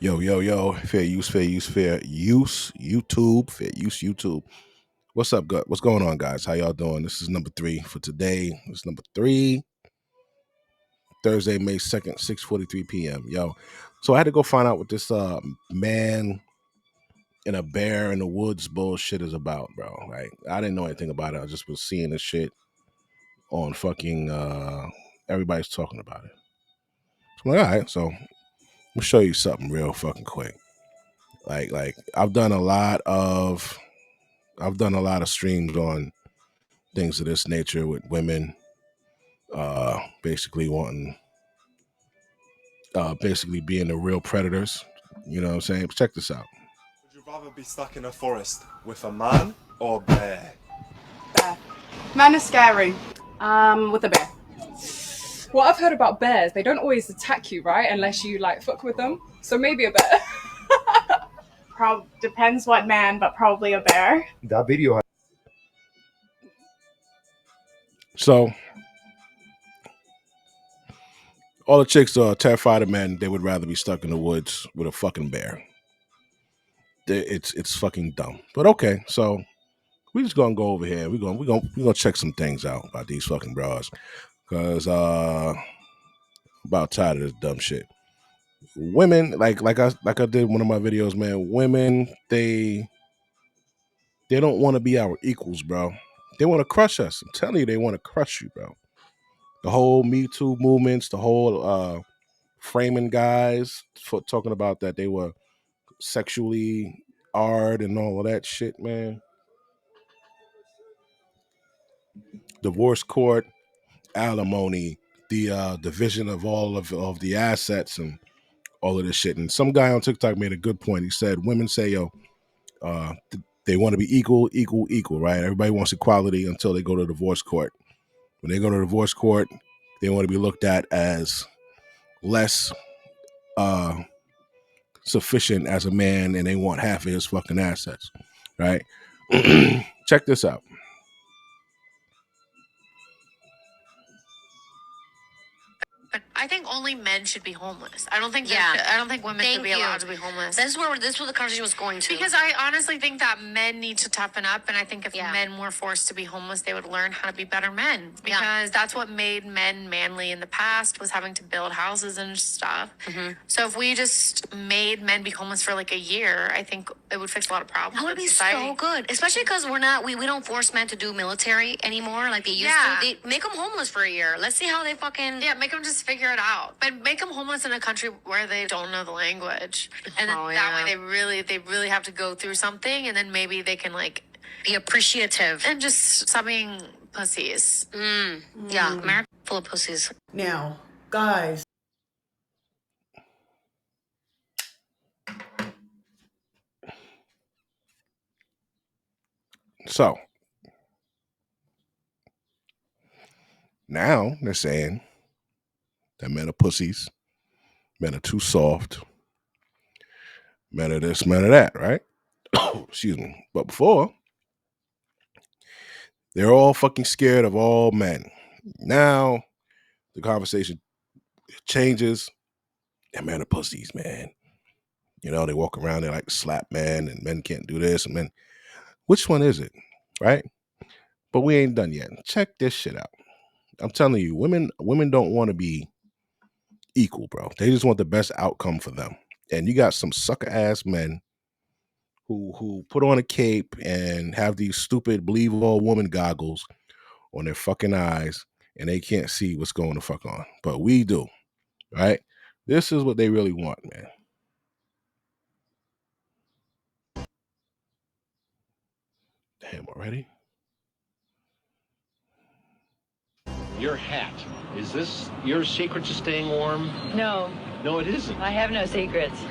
Yo, fair use, YouTube, fair use, YouTube. What's up, good? What's going on, guys? How y'all doing? This is number 3 for today. It's number 3, Thursday, May 2nd, 6:43 p.m. Yo, so I had to go find out what this man in a bear in the woods bullshit is about, bro. Like, I didn't know anything about it. I just was seeing this shit on fucking, everybody's talking about it. So I'm like, all right, so we'll show you something real fucking quick. Like I've done a lot of streams on things of this nature with women, basically wanting, basically being the real predators. You know what I'm saying? Check this out. Would you rather be stuck in a forest with a man or a bear? Bear. Man is scary. With a bear. What I've heard about bears, they don't always attack you, right? Unless you like fuck with them. So maybe a bear. Depends what man, but probably a bear. That video. So all the chicks are terrified of men. They would rather be stuck in the woods with a fucking bear. It's fucking dumb. But okay, so we just gonna go over here. We're gonna check some things out about these fucking bras. Cause about tired of this dumb shit. Women, like I did one of my videos, man. Women, they don't want to be our equals, bro. They want to crush us. I'm telling you, they want to crush you, bro. The whole Me Too movements, the whole framing guys for talking about that they were sexually art and all of that shit, man. Divorce court, alimony, the division of all of the assets and all of this shit. And some guy on TikTok made a good point. He said women say, yo, they want to be equal, right? Everybody wants equality until they go to divorce court. When they go to divorce court, they want to be looked at as less sufficient as a man, and they want half of his fucking assets, right? Check this out. But I think only men should be homeless. I don't think I don't think women should be allowed to be homeless. This is where the conversation was going to. Because I honestly think that men need to toughen up, and I think if men were forced to be homeless, they would learn how to be better men. Because that's what made men manly in the past, was having to build houses and stuff. So if we just made men be homeless for like a year, I think it would fix a lot of problems. That would in be society. so good, especially because we don't force men to do military anymore like they used Yeah. to. They make them homeless for a year. Let's see how they fucking. Yeah, make them just figure it out. But make them homeless in a country where they don't know the language, and then that way they really have to go through something, and then maybe they can like Be appreciative. and just stop being pussies. Yeah, America full of pussies. Now, guys. So now they're saying that men are pussies, men are too soft, men are this, men are that, right? Excuse me. But before, they're all fucking scared of all men. Now the conversation changes. That men are pussies, man. You know, they walk around, they like to slap men, and men can't do this, and men. Which one is it, right? But we ain't done yet. Check this shit out. I'm telling you, women don't want to be equal, bro. They just want the best outcome for them. And you got some sucker ass men who put on a cape and have these stupid believe all woman goggles on their fucking eyes, and they can't see what's going the fuck on. But we do, right? This is what they really want, man. Damn, already? Your hat. Is this your secret to staying warm? No, No, it isn't. I have no secrets.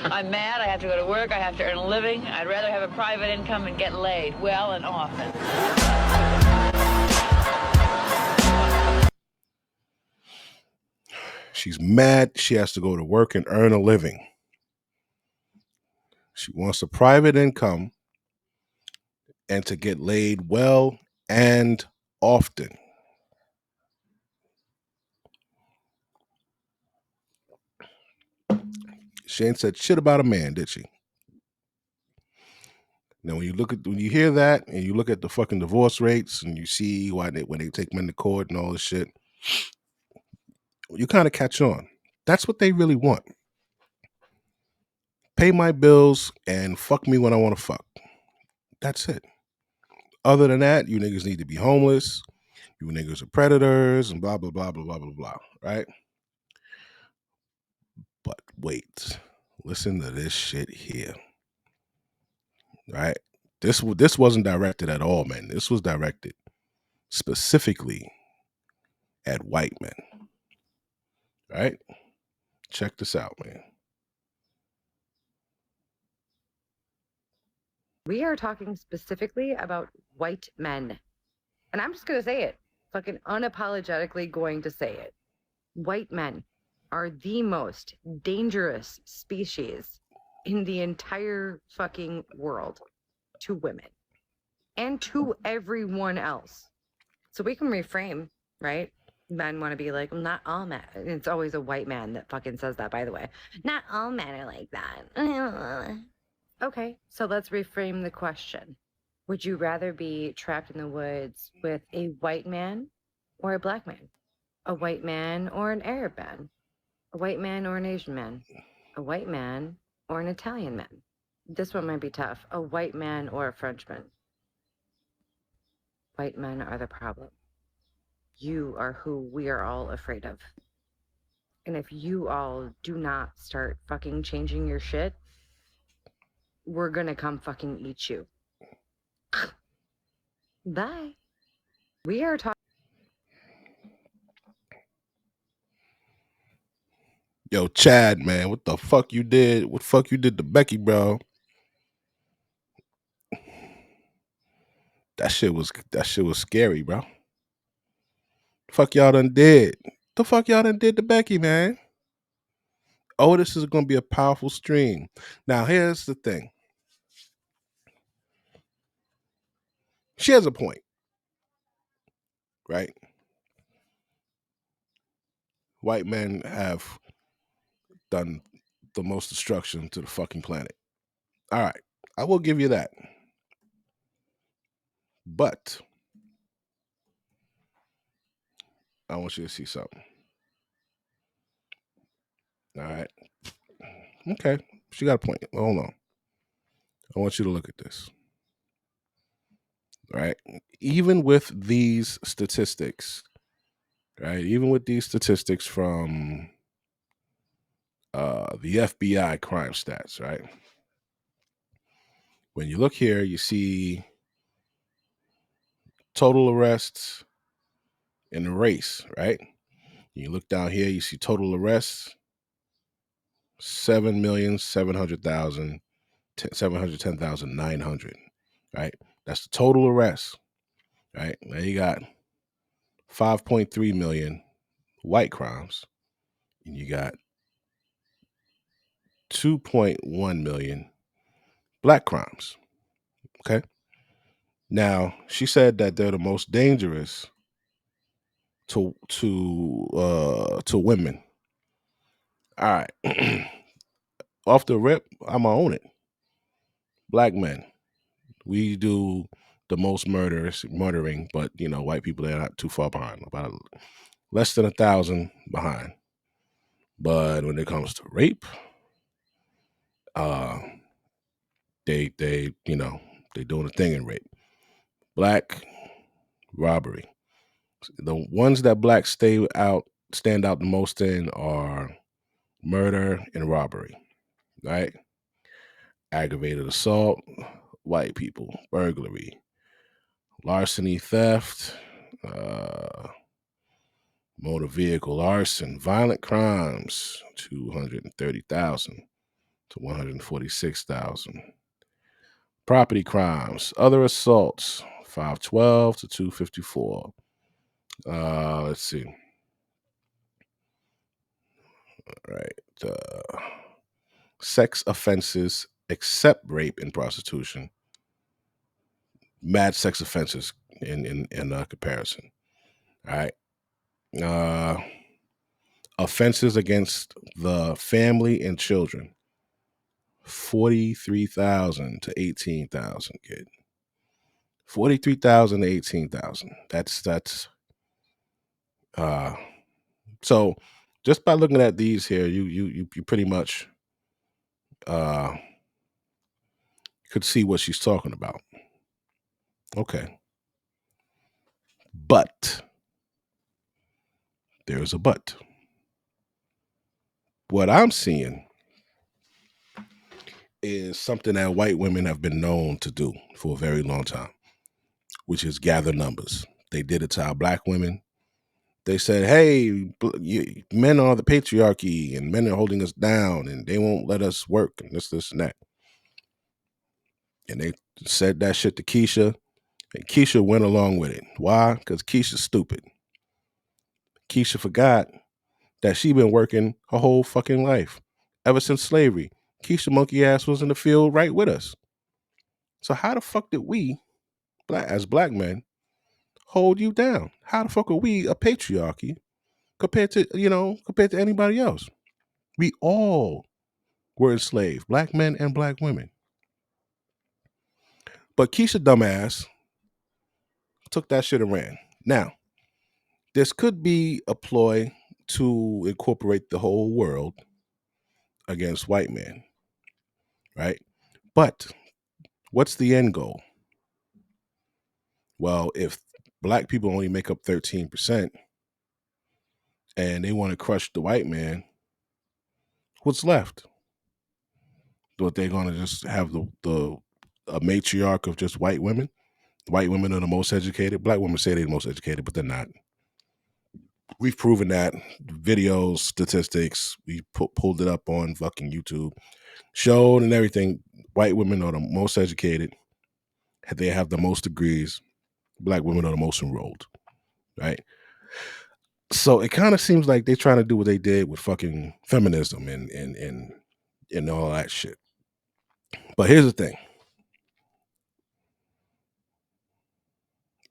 I'm mad, I have to go to work, I have to earn a living. I'd rather have a private income and get laid well and often. She's mad she has to go to work and earn a living. She wants a private income and to get laid well and often. She ain't said shit about a man, did she? Now, when you hear that and you look at the fucking divorce rates and you see when they take men to court and all this shit, you kind of catch on. That's what they really want. Pay my bills and fuck me when I want to fuck. That's it. Other than that, you niggas need to be homeless. You niggas are predators and blah, blah, blah, blah, blah, blah, blah. Right? But wait. Listen to this shit here. Right? This wasn't directed at all men. This was directed specifically at white men. Right? Check this out, man. We are talking specifically about white men. And I'm just going to say it. Fucking unapologetically going to say it. White men are the most dangerous species in the entire fucking world to women and to everyone else. So we can reframe, right? Men want to be like, not all men. It's always a white man that fucking says that, by the way. Not all men are like that. Okay, so let's reframe the question. Would you rather be trapped in the woods with a white man or a black man? A white man or an Arab man? A white man or an Asian man? A white man or an Italian man? This one might be tough. A white man or a Frenchman? White men are the problem. You are who we are all afraid of. And if you all do not start fucking changing your shit, we're gonna come fucking eat you. Bye. We are talking. Yo, Chad, man, what the fuck you did? What the fuck you did to Becky, bro? That shit was scary, bro. Fuck y'all done did. The fuck y'all done did to Becky, man? Oh, this is gonna be a powerful stream. Now, here's the thing. She has a point, right? White men have done the most destruction to the fucking planet. All right, I will give you that. But I want you to see something. All right. Okay, she got a point. Hold on. I want you to look at this. Right? Even with these statistics, right? Even with these statistics from the FBI crime stats, right? When you look here, you see total arrests in race, right? You look down here, you see total arrests, 7,710,900, right? That's the total arrests, right? Now you got 5.3 million white crimes, and you got 2.1 million black crimes. Okay. Now, she said that they're the most dangerous to women. All right. Off the rip, I'm gonna own it. Black men, we do the most murdering, but you know, white people, they're not too far behind, about less than 1,000 behind. But when it comes to rape, they you know, they doing a thing in rape. Black robbery. The ones that blacks stand out the most in are murder and robbery, right? Aggravated assault, white people, burglary, larceny, theft, motor vehicle arson, violent crimes, 230,000 to 146,000. Property crimes, other assaults, 512 to 254. Let's see. All right. Sex offenses except rape and prostitution. Mad sex offenses in comparison. All right. Offenses against the family and children, 43,000 to 18,000, kid. 43,000 to 18,000. That's so just by looking at these here, you pretty much could see what she's talking about. Okay. But there's a but. What I'm seeing is something that white women have been known to do for a very long time, which is gather numbers. They did it to our black women. They said, hey, men are the patriarchy and men are holding us down and they won't let us work and this, and that. And they said that shit to Keisha, and Keisha went along with it. Why? Because Keisha's stupid. Keisha forgot that she been working her whole fucking life. Ever since slavery, Keisha monkey ass was in the field right with us. So how the fuck did we, as black men, hold you down? How the fuck are we a patriarchy compared to anybody else? We all were enslaved, black men and black women. But Keisha dumbass took that shit and ran. Now, this could be a ploy to incorporate the whole world against white men, right? But what's the end goal? Well, if black people only make up 13% and they want to crush the white man, what's left? What, they're going to just have a matriarch of just white women? White women are the most educated. Black women say they're the most educated, but they're not. We've proven that. Videos, statistics, we pulled it up on fucking YouTube, showed and everything. White women are the most educated. They have the most degrees. Black women are the most enrolled, right? So it kind of seems like they're trying to do what they did with fucking feminism and all that shit. But here's the thing.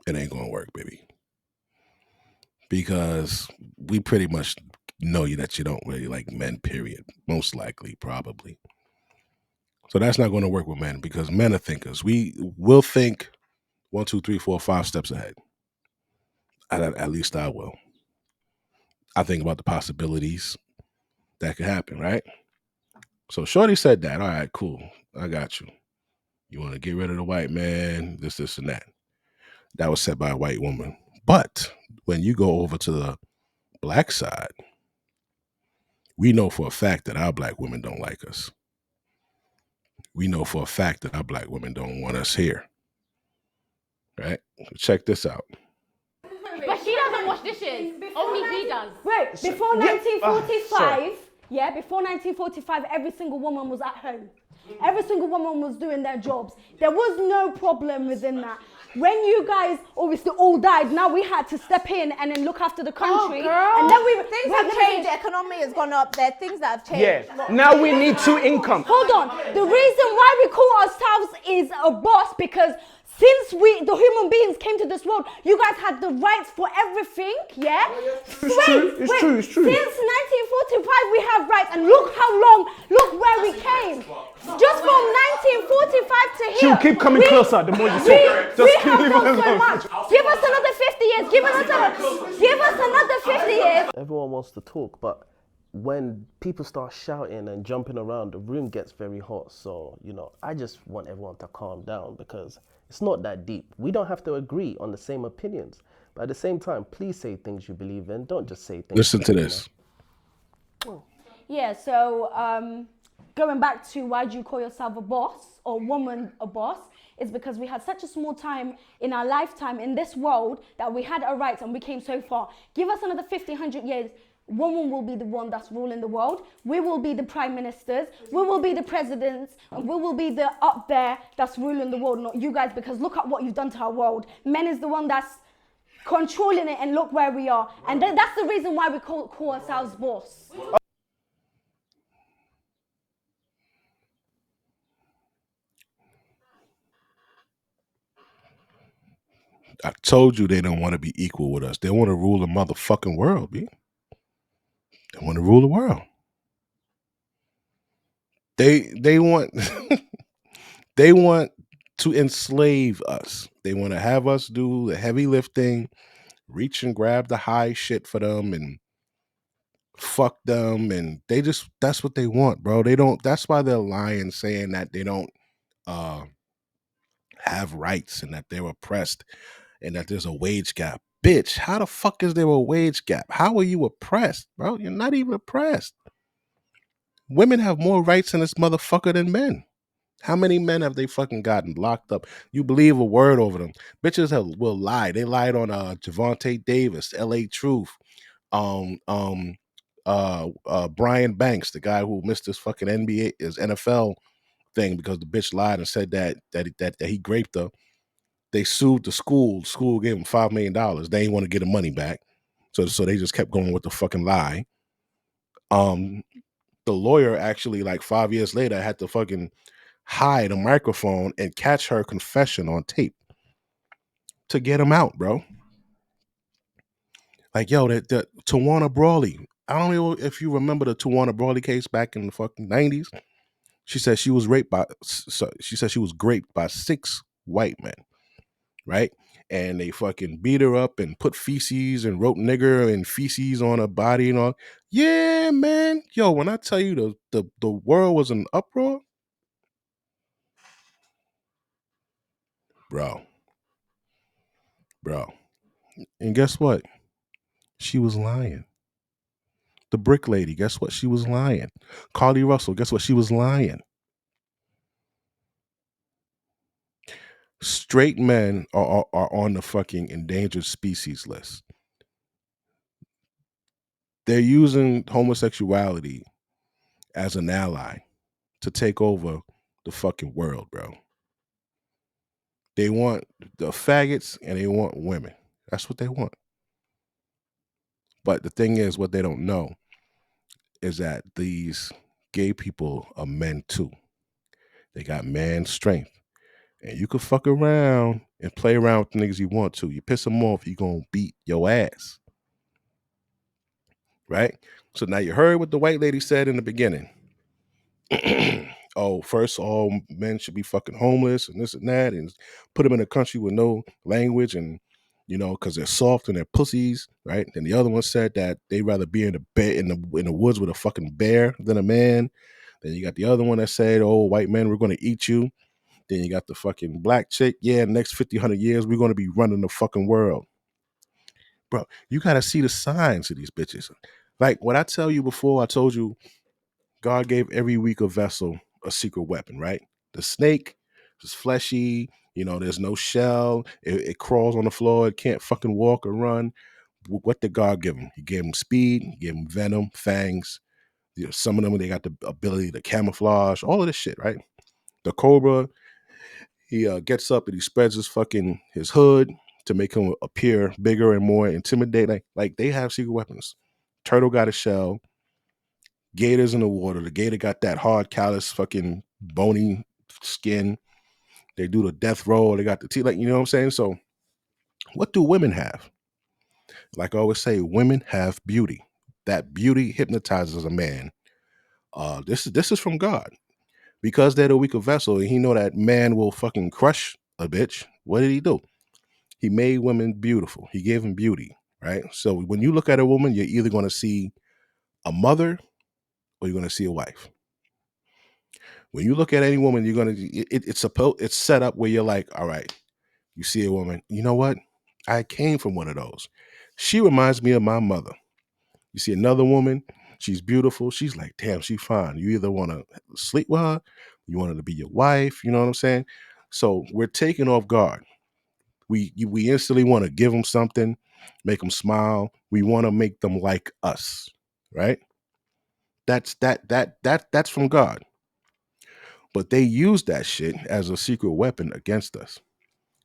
It ain't gonna work, baby. Because we pretty much know that you don't really like men, period. Most likely, probably. So that's not going to work with men because men are thinkers. We will think 1, 2, 3, 4, 5 steps ahead. At least I will. I think about the possibilities that could happen, right? So Shorty said that. All right, cool. I got you. You want to get rid of the white man, this, and that. That was said by a white woman. But when you go over to the black side, we know for a fact that our black women don't like us. We know for a fact that our black women don't want us here. Right? Check this out. But she doesn't wash dishes. Only he does. Wait, before 1945, before 1945, every single woman was at home. Every single woman was doing their jobs. There was no problem within that. When you guys obviously all died, now we had to step in and then look after the country. Oh, girl. And then things have changed. The economy has gone up. There are things that have changed. Yeah. Now we need 2 income. Hold on. The reason why we call ourselves is a boss because since the human beings came to this world, you guys had the rights for everything, yeah? It's true. Since 1945, we have rights, and look where we came. Just from 1945 to here. She'll keep coming closer the more you talk. We have done so much. Give us another 50 years. Give us another 50 years. Everyone wants to talk, but when people start shouting and jumping around, the room gets very hot. So, I just want everyone to calm down because it's not that deep. We don't have to agree on the same opinions. But at the same time, please say things you believe in. Don't just say things. Listen to this. Yeah, so going back to why do you call yourself a boss or woman a boss, is because we had such a small time in our lifetime in this world that we had our rights and we came so far. Give us another 50, 100 years. Women will be the one that's ruling the world. We will be the prime ministers. We will be the presidents. And we will be the up there that's ruling the world, not you guys, because look at what you've done to our world. Men is the one that's controlling it, and look where we are. And that's the reason why we call ourselves boss. I told you they don't want to be equal with us. They want to rule the motherfucking world, B. They want to rule the world. They want they want to enslave us. They want to have us do the heavy lifting, reach and grab the high shit for them and fuck them, and that's what they want, bro. They don't That's why they're lying saying that they don't uh have rights and that they're oppressed and that there's a wage gap. Bitch, how the fuck is there a wage gap? How are you oppressed, bro? You're not even oppressed. Women have more rights in this motherfucker than men. How many men have they fucking gotten locked up? You believe a word over them. Bitches will lie. They lied on Javante Davis, LA Truth, Brian Banks, the guy who missed his fucking his NFL thing because the bitch lied and said that he raped her. They sued the school. The school gave him $5 million. They didn't want to get the money back. So they just kept going with the fucking lie. The lawyer actually, like 5 years later, had to fucking hide a microphone and catch her confession on tape to get him out, bro. Like, yo, the Tawana Brawley. I don't know if you remember the Tawana Brawley case back in the fucking 90s. She said she was raped by 6 white men, right? And they fucking beat her up and put feces and wrote nigger and feces on her body and all. Yeah, man. Yo, when I tell you the world was in uproar, bro. And guess what? She was lying. The brick lady, guess what? She was lying. Carly Russell, guess what? She was lying. Straight men are on the fucking endangered species list. They're using homosexuality as an ally to take over the fucking world, bro. They want the faggots and they want women. That's what they want. But the thing is, what they don't know is that these gay people are men too. They got man strength. And you can fuck around and play around with the niggas you want to. You piss them off, you gonna beat your ass. Right? So now you heard what the white lady said in the beginning. Oh, first all men should be fucking homeless and this and that, and put them in a country with no language, and because they're soft and they're pussies, right? And the other one said that they'd rather be in the woods with a fucking bear than a man. Then you got the other one that said, oh, white men, we're going to eat you. Then you got the fucking black chick. Yeah, next 50, 100 years, we're going to be running the fucking world. Bro, you got to see the signs of these bitches. Like what I tell you before, I told you God gave every weaker vessel a secret weapon, right? The snake is fleshy, there's no shell. It crawls on the floor. It can't fucking walk or run. What did God give him? He gave him speed. He gave him venom, fangs. Some of them, they got the ability to camouflage, all of this shit, right? The cobra, he gets up and he spreads his hood to make him appear bigger and more intimidating. Like they have secret weapons. Turtle got a shell. Gators in the water. The gator got that hard, callous, fucking bony skin. They do the death roll. They got the teeth. Like, you know what I'm saying? So what do women have? Like I always say, women have beauty. That beauty hypnotizes a man. This is from God. Because they're the weaker vessel, and he know that man will fucking crush a bitch. What did he do? He made women beautiful. He gave them beauty, right? So when you look at a woman, you're either going to see a mother or you're going to see a wife. When you look at any woman, you're going to it's set up where you're like, all right, you see a woman, you know what? I came from one of those. She reminds me of my mother. You see another woman, she's beautiful. She's like, damn, she's fine. You either want to sleep with her, you want her to be your wife. You know what I'm saying? So we're taking off guard. We instantly want to give them something, make them smile. We want to make them like us, right? That's from God. But they use that shit as a secret weapon against us.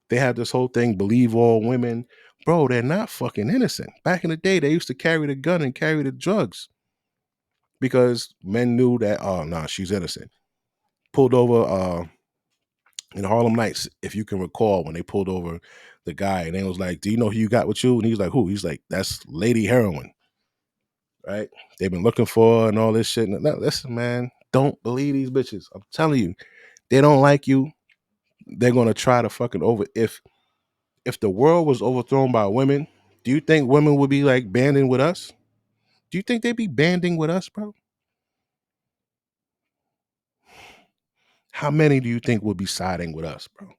They have this whole thing, believe all women. Bro, they're not fucking innocent. Back in the day, they used to carry the gun and carry the drugs because men knew that, oh, nah, she's innocent. Pulled over in Harlem Nights, if you can recall, when they pulled over the guy and they was like, do you know who you got with you? And he's like, who? He's like, that's Lady Heroin, right? They've been looking for her and all this shit. Now, listen, man, Don't believe these bitches. I'm telling you, they don't like you. They're gonna try to fucking if the world was overthrown by women, do you think women would be like banding with us? Do you think they'd be banding with us, bro? How many do you think would be siding with us, bro?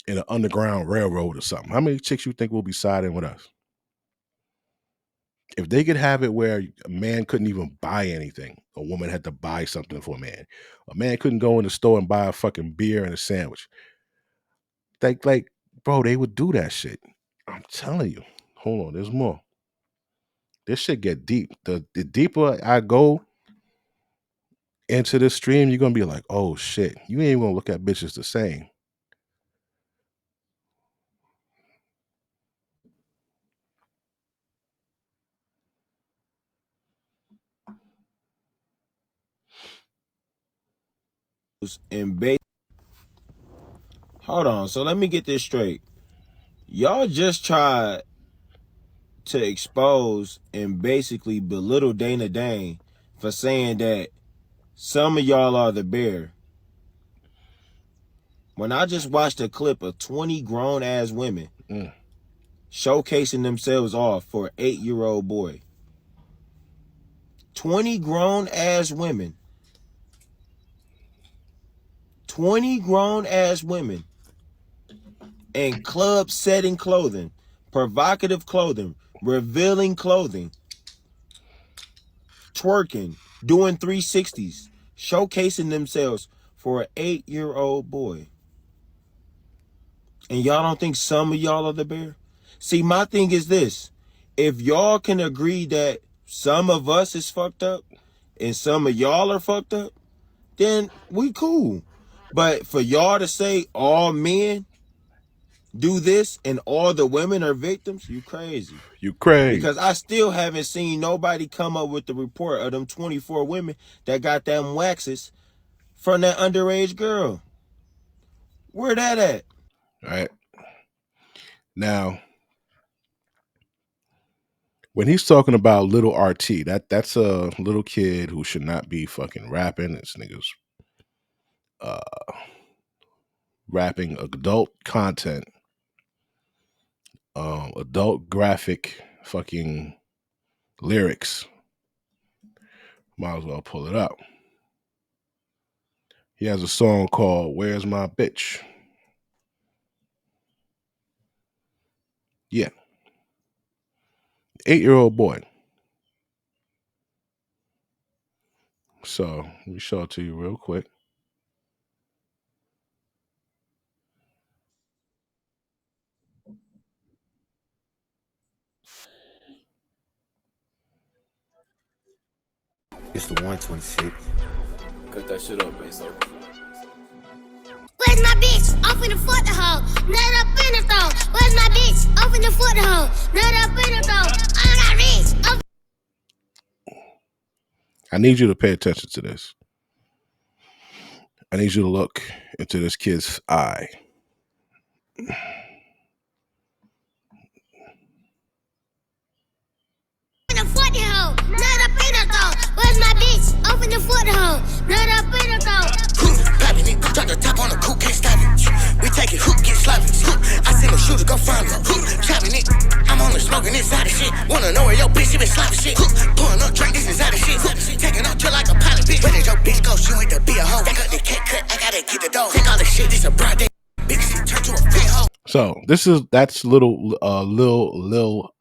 In an underground railroad or something. How many chicks you think will be siding with us? If they could have it where a man couldn't even buy anything, a woman had to buy something for a man. A man couldn't go in the store and buy a fucking beer and a sandwich. Like, bro, they would do that shit. I'm telling you. Hold on, there's more. This shit get deep. The deeper I go into this stream, you're gonna be like, oh shit. You ain't even gonna look at bitches the same. And hold on, so let me get this straight. Y'all just tried to expose and basically belittle Dana Dane for saying that some of y'all are the bear. When I just watched a clip of 20 grown-ass women showcasing themselves off for an 8-year-old boy. 20 grown-ass women. 20 grown-ass women in club setting clothing, provocative clothing, revealing clothing, twerking, doing 360s, showcasing themselves for an 8-year-old boy. And y'all don't think some of y'all are the bear? See, my thing is this. If y'all can agree that some of us is fucked up and some of y'all are fucked up, then we cool. But for y'all to say all men do this and all the women are victims, you crazy. You crazy. Because I still haven't seen nobody come up with the report of them 24 women that got them waxes from that underage girl. Where that at? All right. Now, when he's talking about little RT, that's a little kid who should not be fucking rapping. This nigga's rapping adult content, adult graphic fucking lyrics. Might as well pull it up. He has a song called Where's My Bitch? Yeah. 8-year-old boy. So let me show it to you real quick. It's the 126. Cut that shit up, base. Where's my bitch? Off in the foot the hoe. Nut up in the throat. Where's my bitch? Off in the foot the hoe. Nut up in the throat. I'm not rich. I need you to pay attention to this. I need you to look into this kid's eye. Foot the hoe, nut up in the throat. Where's my bitch? Open the foot the hoe, nut up in the throat. Popping it, drop the top on the coupe, can't stop it. We take it, hoop, get sloppy. I send a shooter, go find it. Chopping it, I'm only smoking this out of shit. Wanna know where your bitch, you been sloppy shit. Pulling up, drink, this is out of shit. Taking off just like a pilot, bitch. Where did your bitch go? She went to be a hoe. Back up the cake cut, I gotta get the dough. Take all the shit, this a broad day. Big shit, turn to a big hoe. So that's little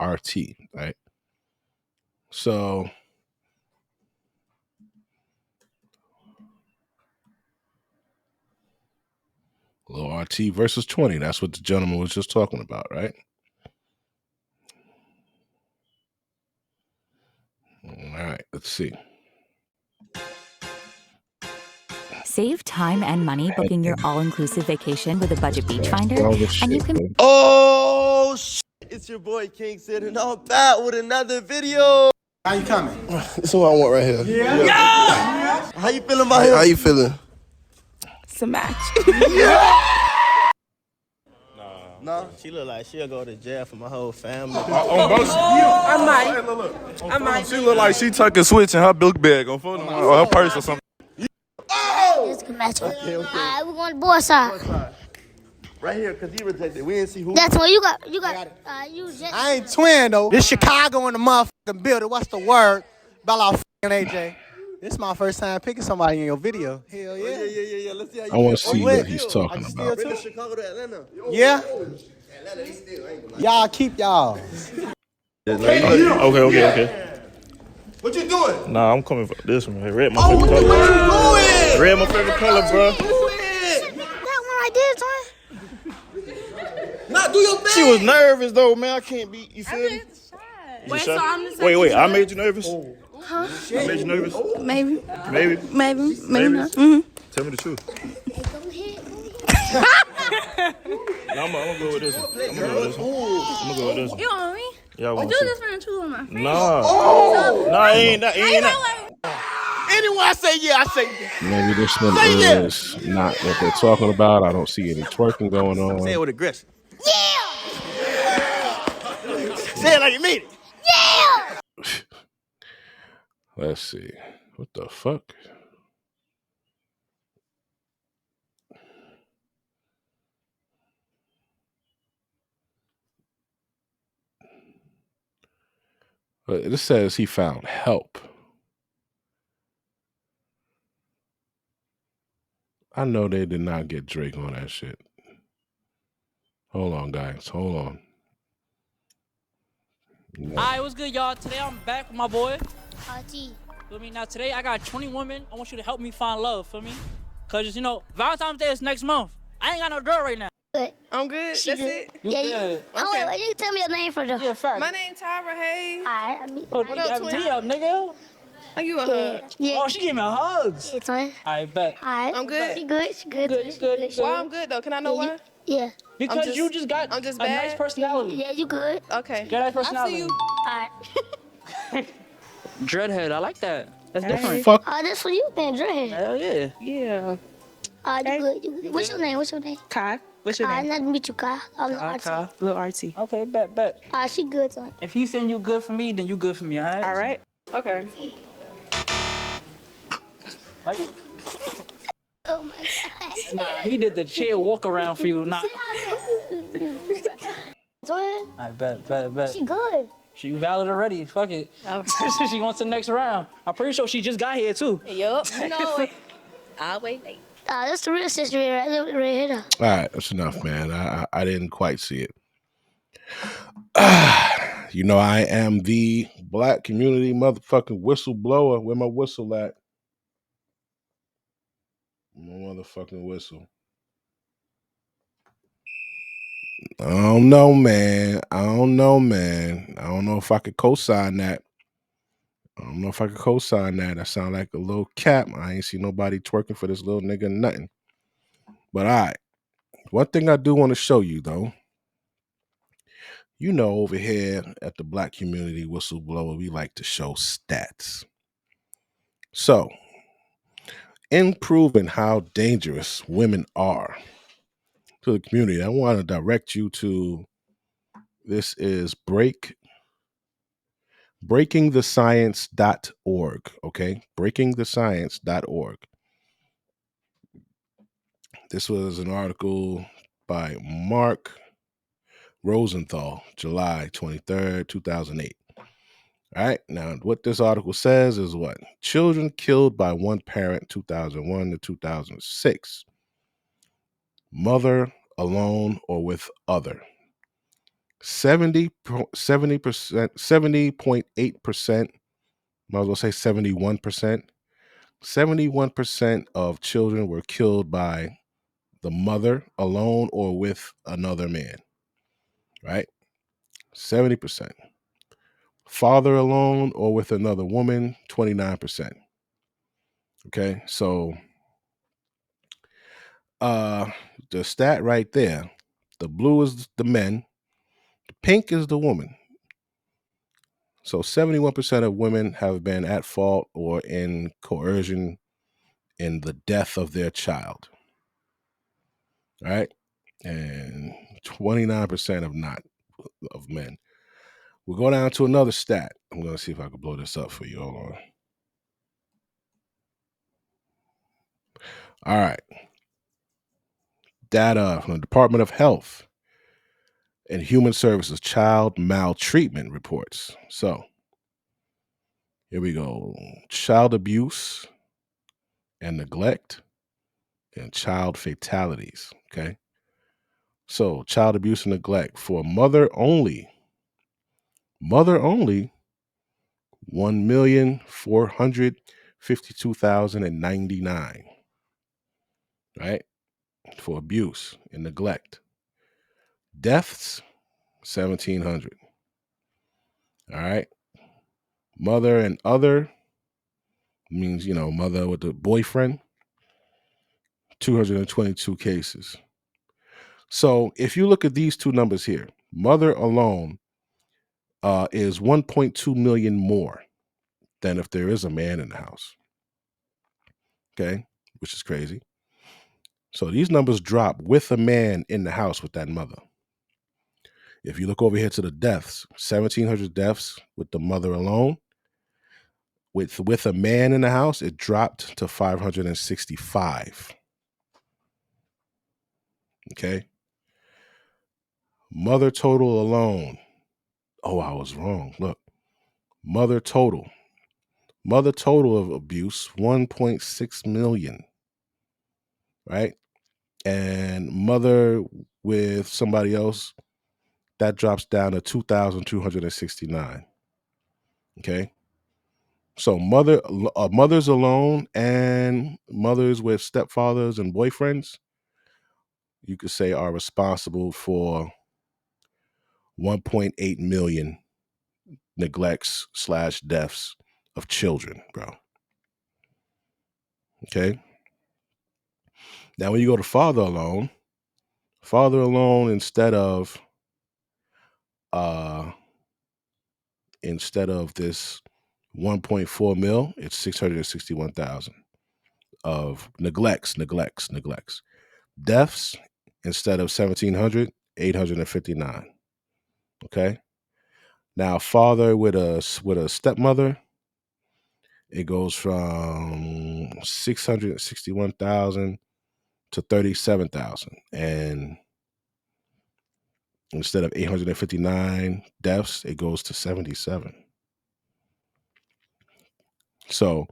RT, right? So Lil RT versus 20. That's what the gentleman was just talking about, right? All right, let's see. Save time and money booking your all-inclusive vacation with a budget beach finder, and you can. Oh shit! It's your boy King Sid, and I'm back with another video. How you coming? This is what I want right here. Yeah. How you feeling about him? How you feeling? It's a match. No, she look like she'll go to jail for my whole family. I might. She look like she tucking switch in her book bag on phone or her purse or something. It's a good matchup. Okay. Alright, we're going to boy side. Right here, because he rejected. We didn't see who. That's what you got. You just. I ain't twin though. This Chicago in the motherfucking building. What's the word? Bella fucking AJ. This is my first time picking somebody in your video. Hell yeah. Yeah. Let's see how you I want to feel. see what he's talking about. Been to Chicago to Atlanta. Yeah. Atlanta, he still ain't gonna lie. Y'all keep y'all. Okay. What you doing? Nah, I'm coming for this one. Red, my Oh, favorite what color. you doing? Red, my favorite color, bro. That one right there, twin. Nah, do your thing. She was nervous though, man. I can't be. You feel me? Wait, so I'm the second Wait. I judge? made you nervous. Huh? I made you nervous. Maybe. Maybe not. Mm-hmm. Tell me the truth. No, I'm gonna go with this one. I'm gonna go with this one. You want me? Yeah, I Or want you to. just want to choose on my friend? Nah, ain't that. Anyway, I say yeah, I say yeah. Maybe this one is not what they're talking about. I don't see any twerking going on. Say it with aggression. Say it like you mean it. Let's see. What the fuck? This says he found help. I know they did not get Drake on that shit. Hold on, guys. Hold on. No. Alright, what's good, y'all? Today I'm back with my boy. RT. Feel me? Now today I got 20 women. I want you to help me find love, feel me? Cause you know, Valentine's Day is next month. I ain't got no girl right now. Good. I'm good. That's it. You good? Oh, wait, you tell me your name for the. Yeah, fact. My name Tyra Hayes. Alright, What up, nigga? Are you a hug? Oh, she gave me hugs. Yeah, twin. I bet. Alright. I'm good. She good. You good. Why I'm good though? Can I know why? Yeah. Because you just got I'm just a nice bad. personality. Yeah, you good. Okay. You got a nice I personality. see you. Alright. Dreadhead, I like that. That's different. Fuck. Oh, that's for you then, Dreadhead. Hell yeah. Yeah. You good. You good. What's your name? Kai. What's your name? Nice to meet you, Kai. I'm Kai. Little RT. Okay, bet. She good, son. If he's saying you good for me, then you good for me, alright? All right. Okay. Like, Oh my God. nah, he did the chair walk around for you. Nah. Twin. I bet. She good. She valid already. Fuck it. She wants the next round. I'm pretty sure she just got here too. Yup. No. I'll wait. That's the real sister right here. All right, that's enough, man. I didn't quite see it. You know, I am the black community motherfucking whistleblower. Where my whistle at? My motherfucking whistle. I don't know, man. I don't know if I could co-sign that. That sound like a little cap. I ain't see nobody twerking for this little nigga, nothing. But all right. One thing I do want to show you, though. You know, over here at the Black Community Whistleblower, we like to show stats. So, in proving how dangerous women are to the community, I want to direct you to, this is breakingthescience.org, okay? breakingthescience.org. This was an article by Mark Rosenthal, July 23rd, 2008. All right, now what this article says is what? Children killed by one parent, 2001 to 2006. Mother, alone, or with other. 70.8%, might as well say 71%. 71% of children were killed by the mother, alone, or with another man. Right? 70%. Father alone or with another woman, 29%. Okay, so the stat right there, the blue is the men, the pink is the woman. So 71% of women have been at fault or in coercion in the death of their child. All right, and 29% of men. We'll go down to another stat. I'm going to see if I can blow this up for you. Hold on. All right. Data from the Department of Health and Human Services child maltreatment reports. So here we go. Child abuse and neglect and child fatalities. Okay. So child abuse and neglect for mother only. Mother only, 1,452,099. Right? For abuse and neglect. Deaths, 1,700. All right. Mother and other means, mother with the boyfriend, 222 cases. So if you look at these two numbers here, mother alone is 1.2 million more than if there is a man in the house. Okay, which is crazy. So these numbers drop with a man in the house with that mother. If you look over here to the deaths, 1,700 deaths with the mother alone. With a man in the house, it dropped to 565. Okay. Mother total alone. Oh, I was wrong. Look. Mother total of abuse, 1.6 million. Right? And mother with somebody else, that drops down to 2,269. Okay? So mothers alone and mothers with stepfathers and boyfriends, you could say, are responsible for 1.8 million neglects / deaths of children, bro. Okay. Now, when you go to father alone, instead of this 1.4 mil, it's 661,000 of neglects. Deaths, instead of 1,700, 859. Okay. Now, father with a stepmother, it goes from 661,000 to 37,000, and instead of 859 deaths, it goes to 77. So,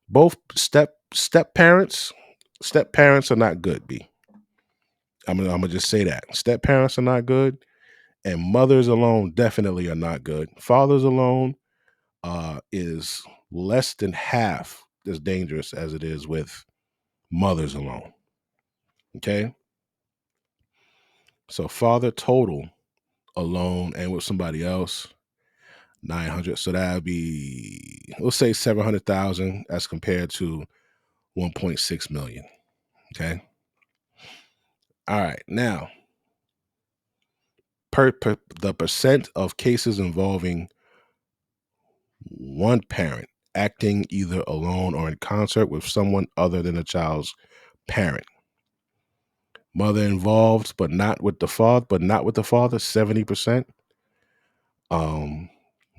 both step parents are not good. B. I'm gonna just say that step parents are not good. And mothers alone definitely are not good. Fathers alone is less than half as dangerous as it is with mothers alone. Okay? So father total alone and with somebody else, 900. So that would be, let's say 700,000 as compared to 1.6 million. Okay? All right. Now, the percent of cases involving one parent acting either alone or in concert with someone other than the child's parent. Mother involved, but not with the father, 70%.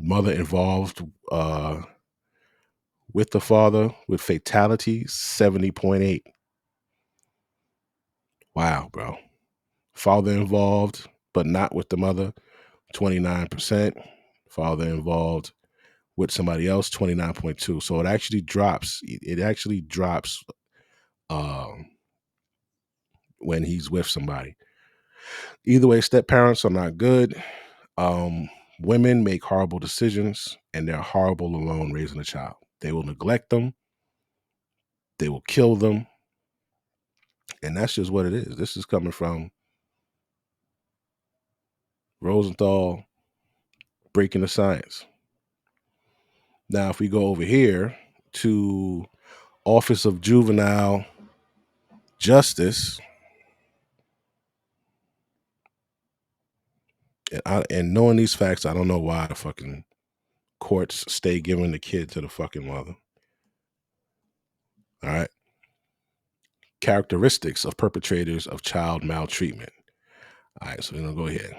Mother involved with the father with fatalities, 70.8. Wow, bro. Father involved, but not with the mother, 29%. Father involved with somebody else, 29.2. So it actually drops. When he's with somebody. Either way, step parents are not good. Women make horrible decisions, and they're horrible alone raising a child. They will neglect them. They will kill them. And that's just what it is. This is coming from Rosenthal, Breaking the Science. Now, if we go over here to Office of Juvenile Justice, and knowing these facts, I don't know why the fucking courts stay giving the kid to the fucking mother. All right. Characteristics of perpetrators of child maltreatment. All right, so we're going to go ahead.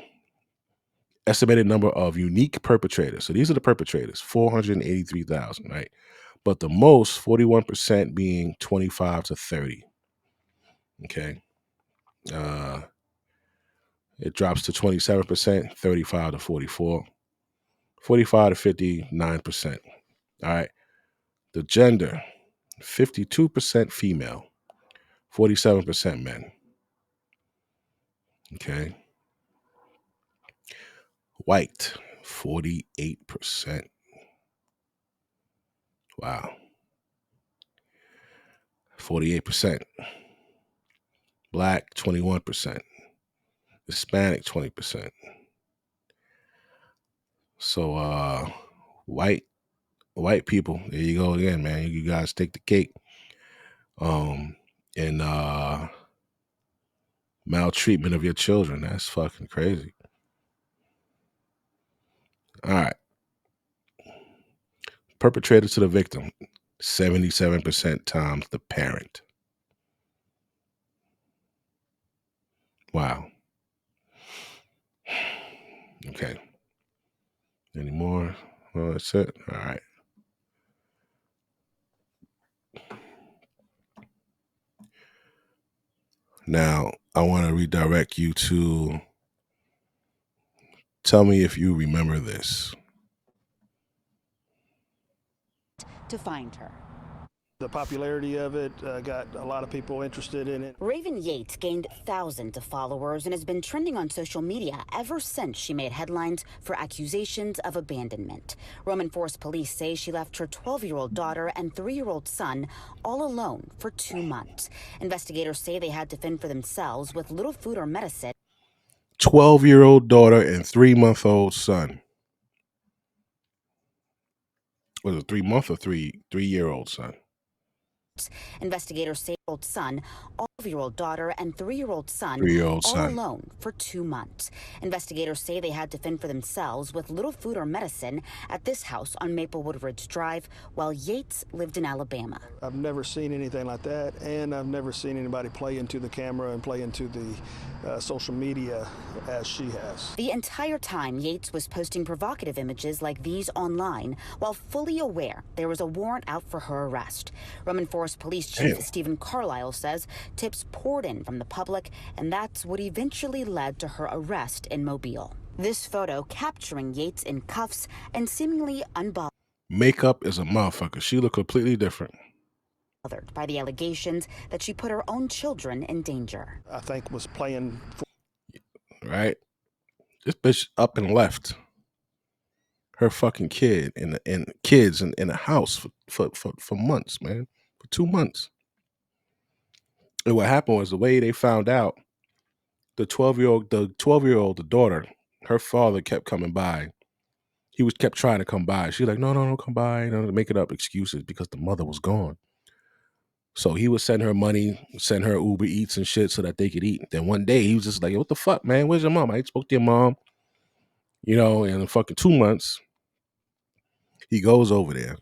Estimated number of unique perpetrators. So these are the perpetrators, 483,000, right? But the most, 41% being 25 to 30. Okay. It drops to 27%, 35 to 44, 45 to 59%. All right. The gender, 52% female, 47% men. Okay. White, 48%. Wow. 48%. Black, 21%. Hispanic, 20%. So white people, there you go again, man. You guys take the cake. And maltreatment of your children. That's fucking crazy. All right. Perpetrator to the victim, 77% times the parent. Wow. Okay. Any more? Well, that's it. All right. Now, I want to redirect you to tell me if you remember this. To find her. The popularity of it got a lot of people interested in it. Raven Yates gained thousands of followers and has been trending on social media ever since she made headlines for accusations of abandonment. Roman Forest police say she left her 12-year-old daughter and 3-year-old son all alone for 2 months. Investigators say they had to fend for themselves with little food or medicine. 12-year-old daughter and 3-month-old son. Was it 3-month or 3-year-old son? Investigators say old son, 12-year-old daughter, and 3-year-old son all alone for 2 months. Investigators say they had to fend for themselves with little food or medicine at this house on Maplewood Ridge Drive while Yates lived in Alabama. I've never seen anything like that, and I've never seen anybody play into the camera and play into the social media as she has. The entire time, Yates was posting provocative images like these online while fully aware there was a warrant out for her arrest. Roman Forest Police Chief Stephen Carlisle says tips poured in from the public, and that's what eventually led to her arrest in Mobile. This photo capturing Yates in cuffs and seemingly unbothered. Makeup is a motherfucker. She looked completely different. By the allegations that she put her own children in danger. I think was playing right. This bitch up and left her fucking kid and kids in the house for months, man. For 2 months. And what happened was the way they found out, the 12-year-old, the daughter, her father kept coming by. He kept trying to come by. She's like, no, don't come by. Making up excuses because the mother was gone. So he would send her money, send her Uber Eats and shit so that they could eat. Then one day he was just like, what the fuck, man? Where's your mom? I spoke to your mom. In fucking 2 months, he goes over there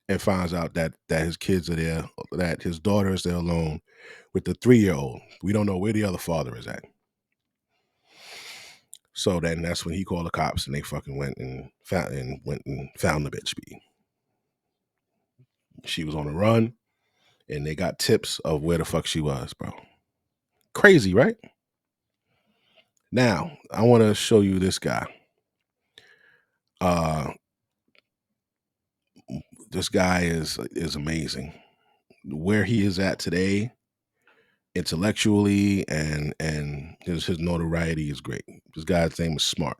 and finds out that his kids are there, that his daughter is there alone with the 3-year-old. We don't know where the other father is at. So then that's when he called the cops and they fucking went and found the bitch. She was on the run and they got tips of where the fuck she was, bro. Crazy, right? Now, I want to show you this guy. This guy is amazing. Where he is at today, intellectually and his notoriety is great. This guy's name is Smart.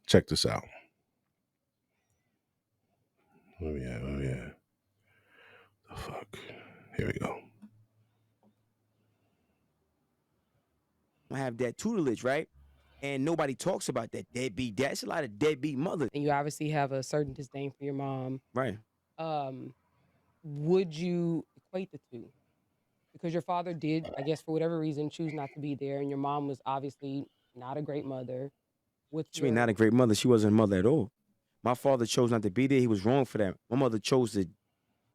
Check this out. Oh yeah. The fuck. Here we go. I have that tutelage, right? And nobody talks about that deadbeat dad. It's a lot of deadbeat mothers. And you obviously have a certain disdain for your mom. Right. Would you equate the two? Because your father did, I guess, for whatever reason, choose not to be there, and your mom was obviously not a great mother. She mean not a great mother. She wasn't a mother at all. My father chose not to be there. He was wrong for that. My mother chose to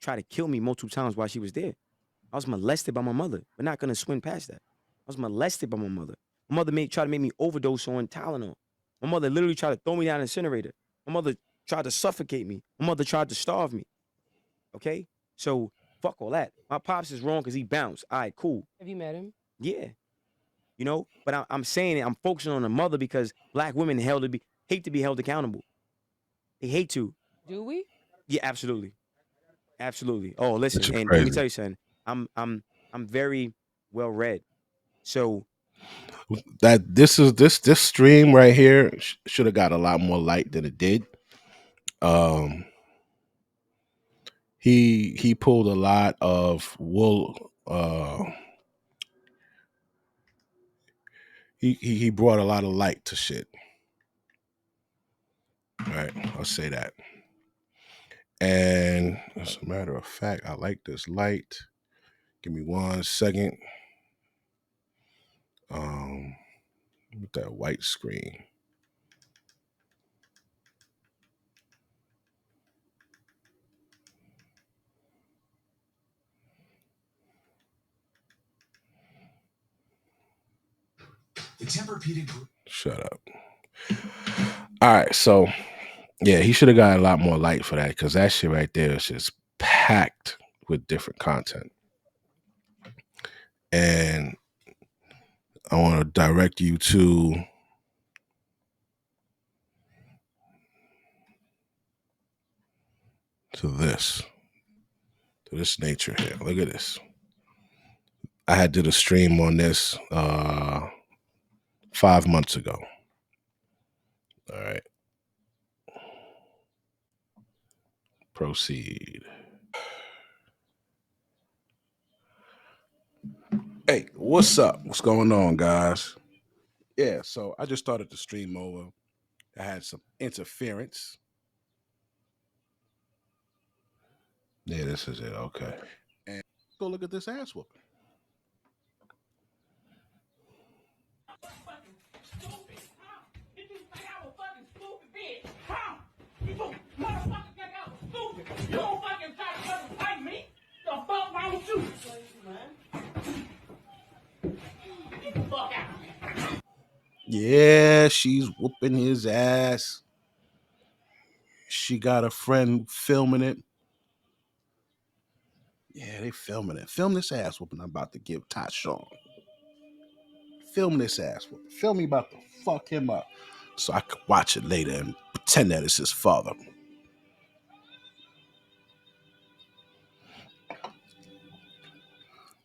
try to kill me multiple times while she was there. I was molested by my mother. We're not gonna swing past that. I was molested by my mother. My mother tried to make me overdose on Tylenol. My mother literally tried to throw me down an incinerator. My mother tried to suffocate me. My mother tried to starve me. Okay? So Fuck all that. My pops is wrong because he bounced. All right, cool. Have you met him? Yeah. You know, but I'm saying it, I'm focusing on the mother because black women hate to be held accountable. They hate to. Do we? Yeah, absolutely. Absolutely. Oh, listen, That's and let me crazy. tell you something. I'm very well read. So That this stream right here should have got a lot more light than it did. He pulled a lot of wool. He brought a lot of light to shit. Right, I'll say that. And as a matter of fact, I like this light. Give me 1 second. With that white screen. The Tempur-Pedic. Shut up. All right, so yeah, he should have got a lot more light for that because that shit right there is just packed with different content. And I want to direct you to this nature here. Look at this. I had did a stream on this 5 months ago. All right. Proceed. Hey, what's up? What's going on, guys? Yeah, so I just started the stream over. I had some interference. Yeah, this is it. Okay. And go look at this ass whooping. You don't fucking try to fucking fight me. The fuck wrong with you? Get the fuck out. Yeah, she's whooping his ass. She got a friend filming it. Yeah, they filming it. Film this ass whooping I'm about to give Tyshawn. Film this ass whooping. Film me about to fuck him up so I could watch it later and pretend that it's his father.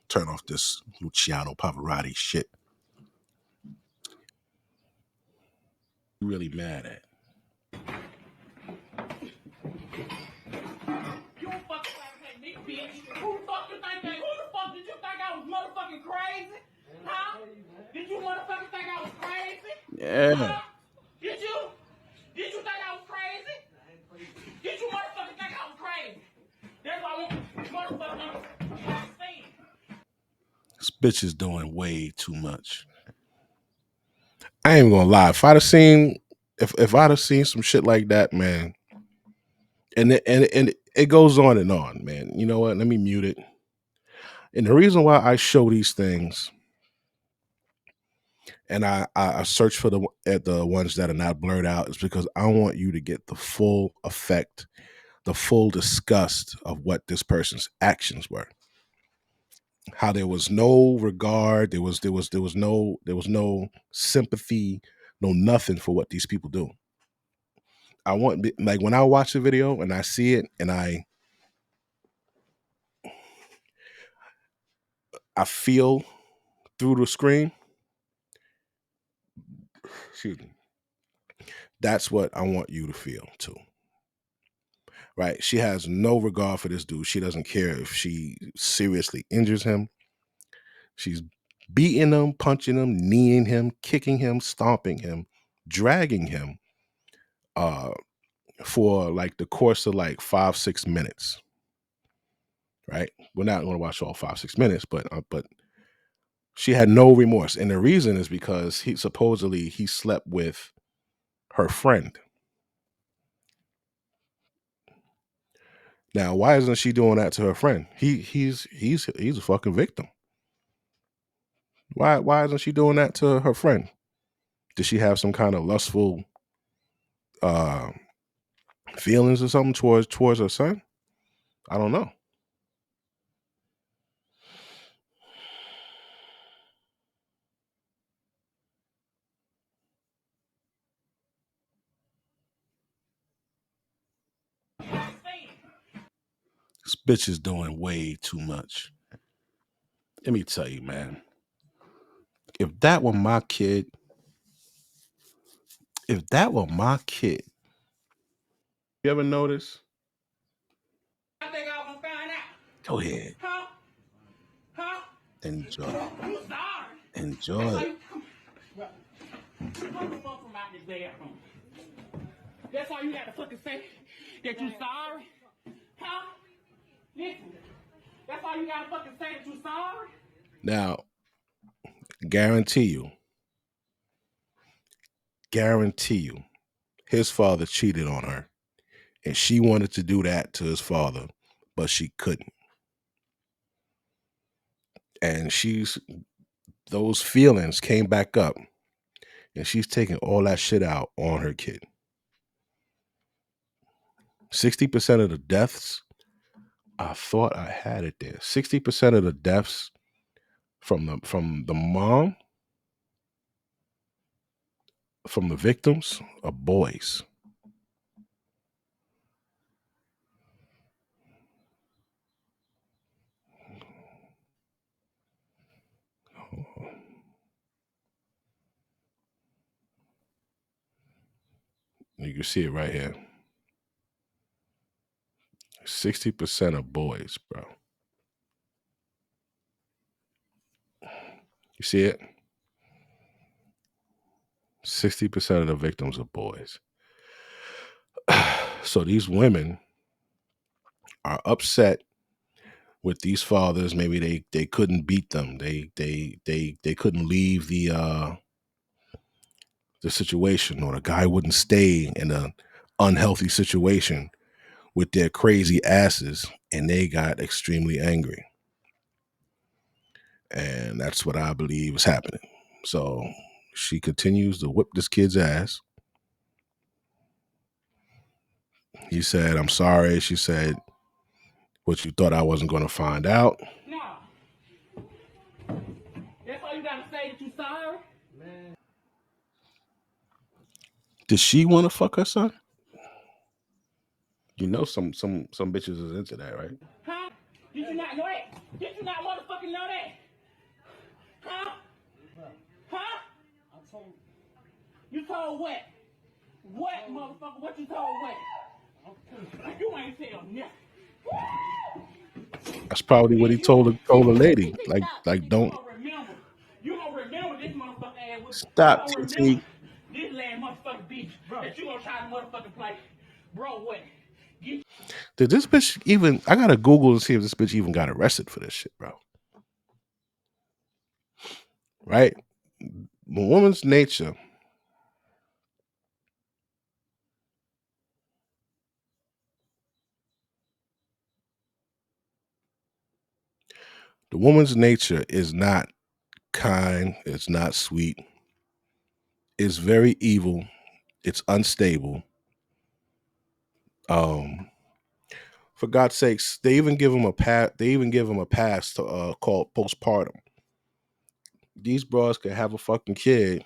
Turn off this Luciano Pavarotti shit. You really mad at? You don't fucking fight me, bitch. Who the fuck you think that? Who the fuck did you think I was motherfucking crazy? Huh? Did you motherfucking think I was crazy? Yeah. Huh? Did you? Did you think I was crazy? Did you motherfucking think I was crazy? That's why I want motherfucking understand. This bitch is doing way too much. I ain't gonna lie. If I'd have seen some shit like that, man, and it goes on and on, man. You know what? Let me mute it. And the reason why I show these things, and I search for the ones that are not blurred out, is because I want you to get the full effect, the full disgust of what this person's actions were. How there was no regard, there was no sympathy, no nothing for what these people do. I want, like, when I watch the video and I see it and I feel through the screen, excuse me, that's what I want you to feel too. Right? She has no regard for this dude. She doesn't care if she seriously injures him. She's beating him, punching him, kneeing him, kicking him, stomping him, dragging him for like the course of like 5-6 minutes. Right? We're not going to watch all 5-6 minutes, but she had no remorse. And the reason is because he slept with her friend. Now, why isn't she doing that to her friend? He's a fucking victim. Why isn't she doing that to her friend? Did she have some kind of lustful feelings or something towards her son? I don't know. This bitch is doing way too much. Let me tell you, man. If that were my kid, you ever notice? I think I was gonna find out. Go ahead. Huh? Huh? Enjoy. You sorry. Enjoy it. What the fuck from out this bathroom? That's all you got to fucking say? That you sorry? Huh? Listen. That's all you got to fucking say, that you sorry? Now, guarantee you, his father cheated on her. And she wanted to do that to his father, but she couldn't. And those feelings came back up. And she's taking all that shit out on her kid. 60% of the deaths, I thought I had it there. 60% of the deaths from the mom, from the victims, are boys. You can see it right here. 60% of boys, bro. You see it? 60% of the victims are boys. So these women are upset with these fathers. Maybe they couldn't beat them. They couldn't leave the situation, or the guy wouldn't stay in an unhealthy situation with their crazy asses, and they got extremely angry. And that's what I believe is happening. So she continues to whip this kid's ass. He said, "I'm sorry." She said, "What, you thought I wasn't going to find out?" No. That's all you got to say, that you sorry? Man. Did she want to fuck her son? You know some bitches is into that, right? Huh? Did you not know that? Did you not motherfucking know that? Huh? Huh? I told you. You told what? What, motherfucker? What you told what? You ain't tell nothing. That's probably what he told the lady. Like don't You gonna remember this motherfucker ass. Stop, TT. This last motherfucking bitch that you gonna try to motherfucking play. Bro, what? Did this bitch even? I gotta Google and see if this bitch even got arrested for this shit, bro. Right? The woman's nature. The woman's nature is not kind. It's not sweet. It's very evil. It's unstable. For God's sakes, they even give him a pass. They even give him a pass to called postpartum. These bras could have a fucking kid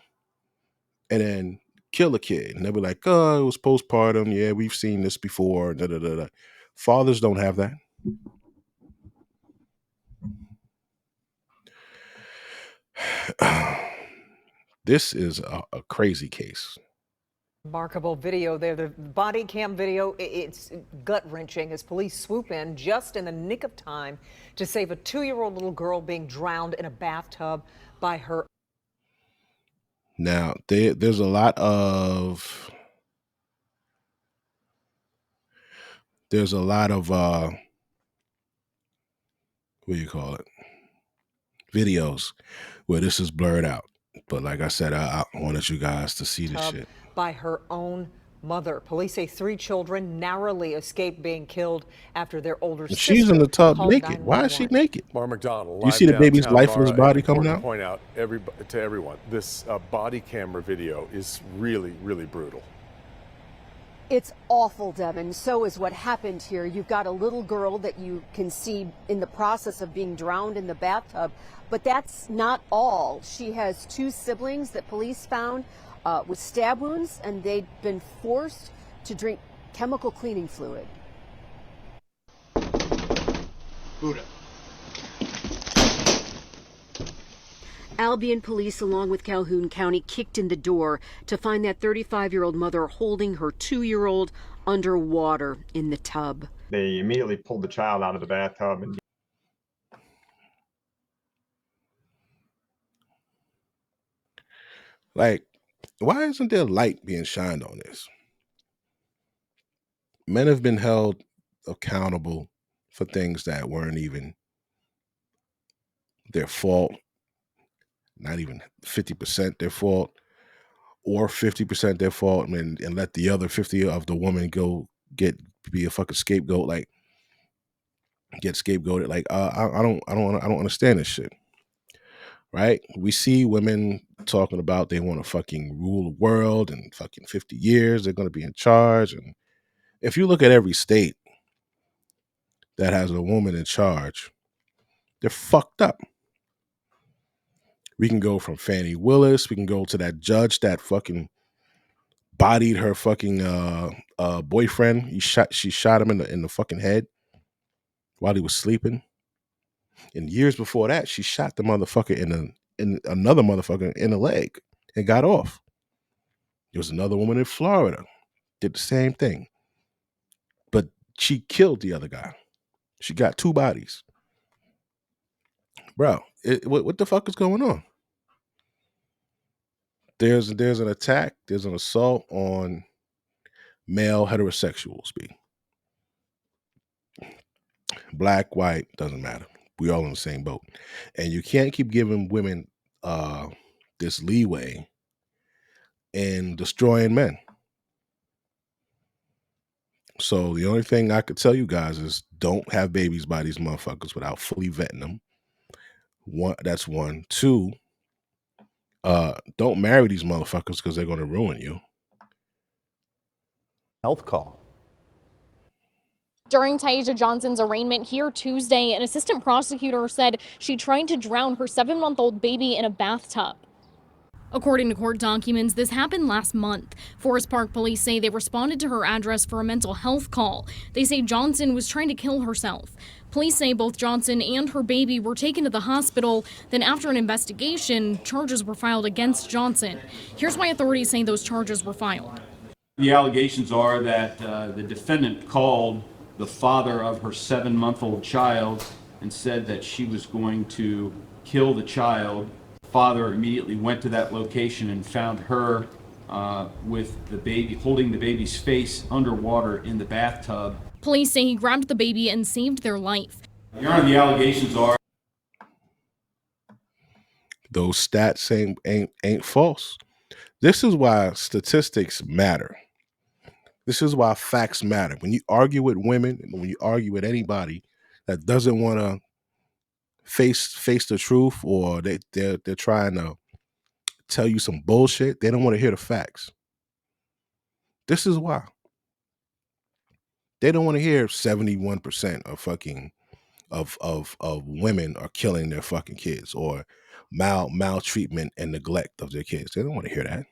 and then kill a kid, and they'll be like, "Oh, it was postpartum. Yeah, we've seen this before." Da, da, da, da. Fathers don't have that. This is a crazy case. Remarkable video there. The body cam video, it's gut-wrenching as police swoop in just in the nick of time to save a 2-year-old little girl being drowned in a bathtub by her. Now, there's a lot of what do you call it? Videos where this is blurred out. But like I said, I wanted you guys to see this shit. By her own mother. Police say 3 children narrowly escaped being killed after their older sister. She's in the tub called naked. Why is she naked? Mara McDonald. You see the baby's lifeless body coming out? Point out to everyone, this body camera video is really, really brutal. It's awful, Devin. So is what happened here. You've got a little girl that you can see in the process of being drowned in the bathtub, but that's not all. She has 2 siblings that police found with stab wounds, and they'd been forced to drink chemical cleaning fluid. Buddha. Albion police, along with Calhoun County, kicked in the door to find that 35-year-old mother holding her 2-year-old underwater in the tub. They immediately pulled the child out of the bathtub and Like, why isn't there light being shined on this? Men have been held accountable for things that weren't even their fault, not even 50% their fault, or 50% their fault, and let the other 50 of the woman be a fucking scapegoat, like get scapegoated. Like, I don't understand this shit. Right? We see women talking about they want to fucking rule the world in fucking 50 years. They're going to be in charge. And if you look at every state that has a woman in charge, they're fucked up. We can go from Fannie Willis. We can go to that judge that fucking bodied her fucking boyfriend. She shot him in the fucking head while he was sleeping. And years before that, she shot the motherfucker in another motherfucker in the leg and got off. There was another woman in Florida, did the same thing. But she killed the other guy. She got 2 bodies. Bro, what the fuck is going on? There's an attack, there's an assault on male heterosexuals, B. Black, white, doesn't matter. We all in the same boat. And you can't keep giving women this leeway in destroying men. So the only thing I could tell you guys is don't have babies by these motherfuckers without fully vetting them. That's one. 2, don't marry these motherfuckers because they're going to ruin you. Health call. During Taisha Johnson's arraignment here Tuesday, an assistant prosecutor said she tried to drown her 7-month-old baby in a bathtub. According to court documents, this happened last month. Forest Park police say they responded to her address for a mental health call. They say Johnson was trying to kill herself. Police say both Johnson and her baby were taken to the hospital. Then after an investigation, charges were filed against Johnson. Here's why authorities say those charges were filed. The allegations are that the defendant called the father of her 7-month-old child and said that she was going to kill the child. Father immediately went to that location and found her with the baby, holding the baby's face underwater in the bathtub. Police say he grabbed the baby and saved their life. Your Honor, the allegations are those stats ain't false. This is why statistics matter. This is why facts matter. When you argue with women, when you argue with anybody that doesn't want to face the truth, or they're trying to tell you some bullshit, they don't want to hear the facts. This is why. They don't want to hear 71% of fucking of women are killing their fucking kids, or maltreatment and neglect of their kids. They don't want to hear that.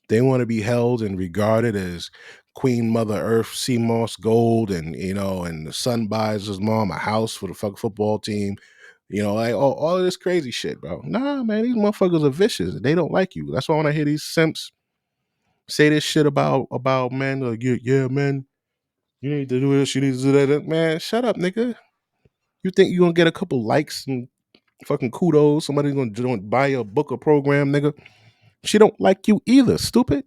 They want to be held and regarded as Queen Mother Earth, sea moss, gold, and and the son buys his mom a house for the fucking football team. Like all of this crazy shit, bro. Nah, man, these motherfuckers are vicious. They don't like you. That's why when I hear these simps say this shit about men, like, yeah, man, you need to do this, you need to do that. Man, shut up, nigga. You think you're gonna get a couple likes and fucking kudos? Somebody's gonna buy you a book or program, nigga. She don't like you either, stupid.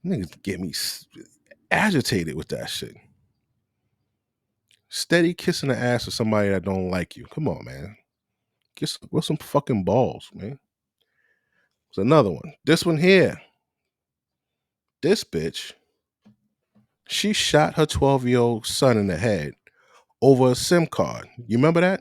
Niggas get me agitated with that shit. Steady kissing the ass of somebody that don't like you. Come on, man. Kiss with some fucking balls, man. There's another one. This one here. This bitch, she shot her 12-year-old son in the head over a SIM card. You remember that?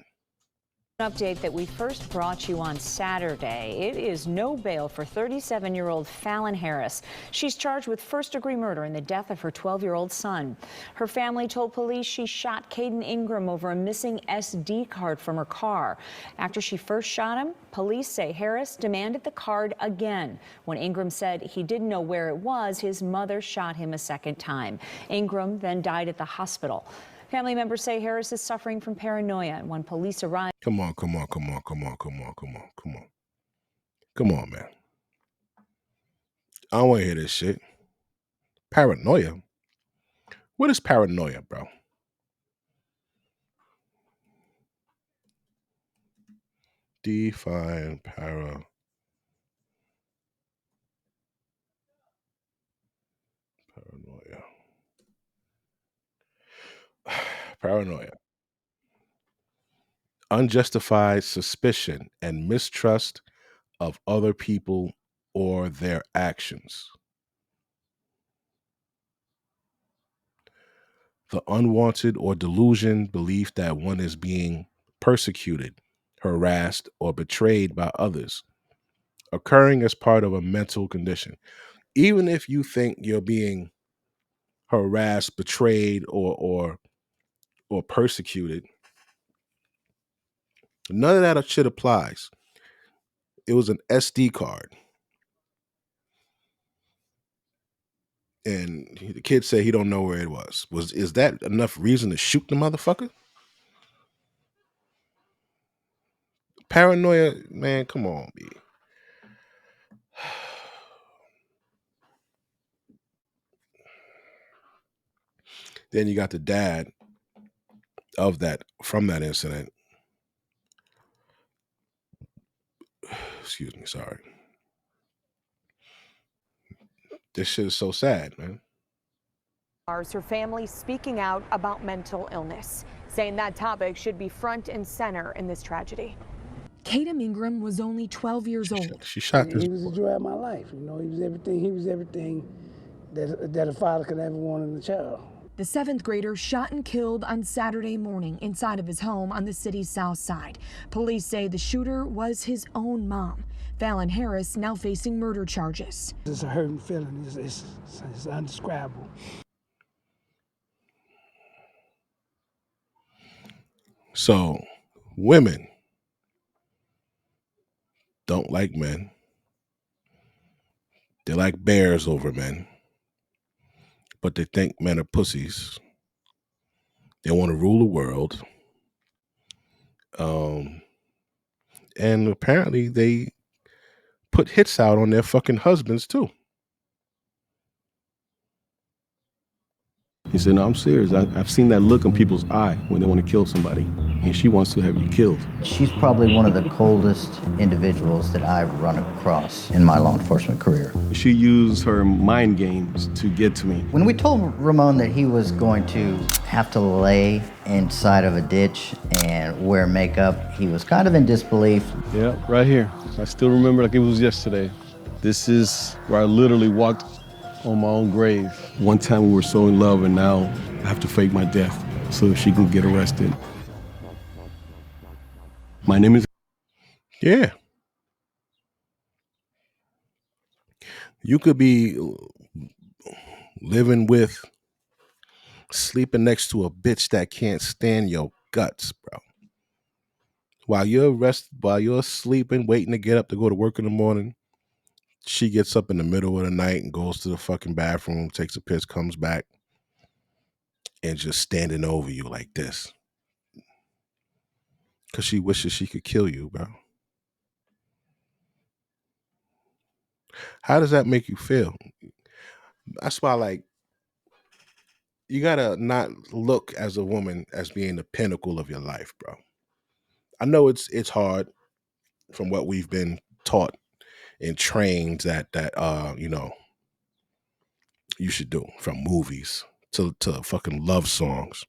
Update that we first brought you on Saturday. It is no bail for 37-year-old Fallon Harris. She's charged with first-degree murder in the death of her 12-year-old son. Her family told police she shot Caden Ingram over a missing SD card from her car. After she first shot him, police say Harris demanded the card again. When Ingram said he didn't know where it was, his mother shot him a second time. Ingram then died at the hospital. Family members say Harris is suffering from paranoia, and when police arrived... Come on, man. I don't want to hear this shit. Paranoia? What is paranoia, bro? Define paranoia. Paranoia. Unjustified suspicion and mistrust of other people or their actions. The unwanted or delusion belief that one is being persecuted, harassed, or betrayed by others, occurring as part of a mental condition. Even if you think you're being harassed, betrayed, or persecuted, none of that shit applies. It was an SD card. And the kid said he don't know where it was. Is that enough reason to shoot the motherfucker? Paranoia, man, come on, B. Then you got the dad from that incident. Excuse me, sorry. This shit is so sad, man. Her family speaking out about mental illness, saying that topic should be front and center in this tragedy. Caden Ingram was only 12 years old. She shot this. He was the joy of my life. You know, he was everything that a father could ever want in a child. The 7th grader shot and killed on Saturday morning inside of his home on the city's south side. Police say the shooter was his own mom. Fallon Harris now facing murder charges. It's a hurting feeling. It's indescribable. So, women don't like men. They like bears over men. But they think men are pussies. They want to rule the world. And apparently they put hits out on their fucking husbands too. He said, no, I'm serious. I've seen that look in people's eye when they want to kill somebody. And she wants to have you killed. She's probably one of the coldest individuals that I've run across in my law enforcement career. She used her mind games to get to me. When we told Ramon that he was going to have to lay inside of a ditch and wear makeup, he was kind of in disbelief. Yeah, right here. I still remember like it was yesterday. This is where I literally walked on my own grave. One time we were so in love, and now I have to fake my death so she can get arrested. My name is... Yeah. You could be living with, sleeping next to a bitch that can't stand your guts, bro. While you're sleeping, waiting to get up to go to work in the morning, she gets up in the middle of the night and goes to the fucking bathroom, takes a piss, comes back, and just standing over you like this. Because she wishes she could kill you, bro. How does that make you feel? That's why, like, you gotta not look as a woman as being the pinnacle of your life, bro. I know it's hard from what we've been taught and trained that you know, you should do, from movies to fucking love songs.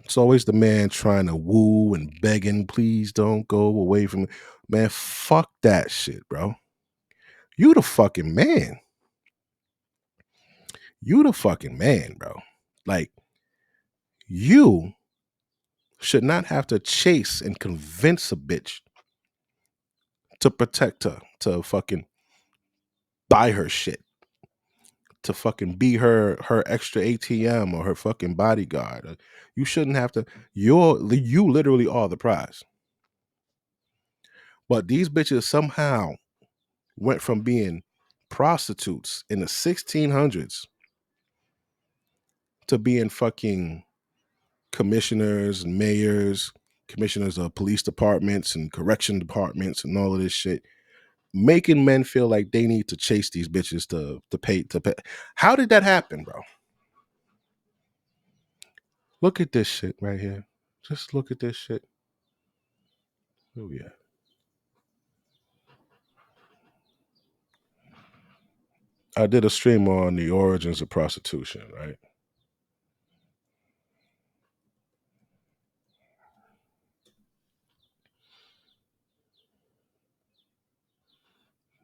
It's always the man trying to woo and begging, please don't go away from me. Man, fuck that shit, bro. You the fucking man. You the fucking man, bro. Like, you should not have to chase and convince a bitch to protect her, to fucking buy her shit, to fucking be her extra ATM or her fucking bodyguard. You shouldn't have to. You literally are the prize. But these bitches somehow went from being prostitutes in the 1600s to being fucking commissioners and mayors, commissioners of police departments and correction departments and all of this shit, making men feel like they need to chase these bitches to pay. How did that happen, bro? Look at this shit right here. Just look at this shit. Oh yeah. I did a stream on the origins of prostitution, right?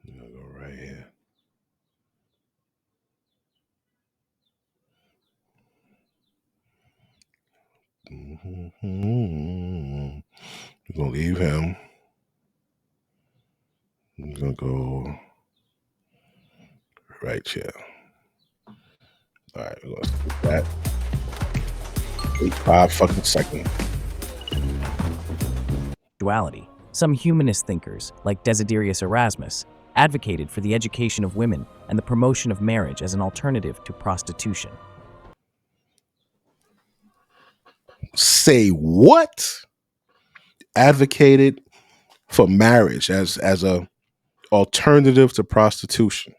I'm gonna go right here. We're gonna leave him. I'm gonna go right here. All right, we're gonna skip that. Wait 5 fucking seconds. Duality. Some humanist thinkers, like Desiderius Erasmus, advocated for the education of women and the promotion of marriage as an alternative to prostitution. Say what? Advocated for marriage as a alternative to prostitution.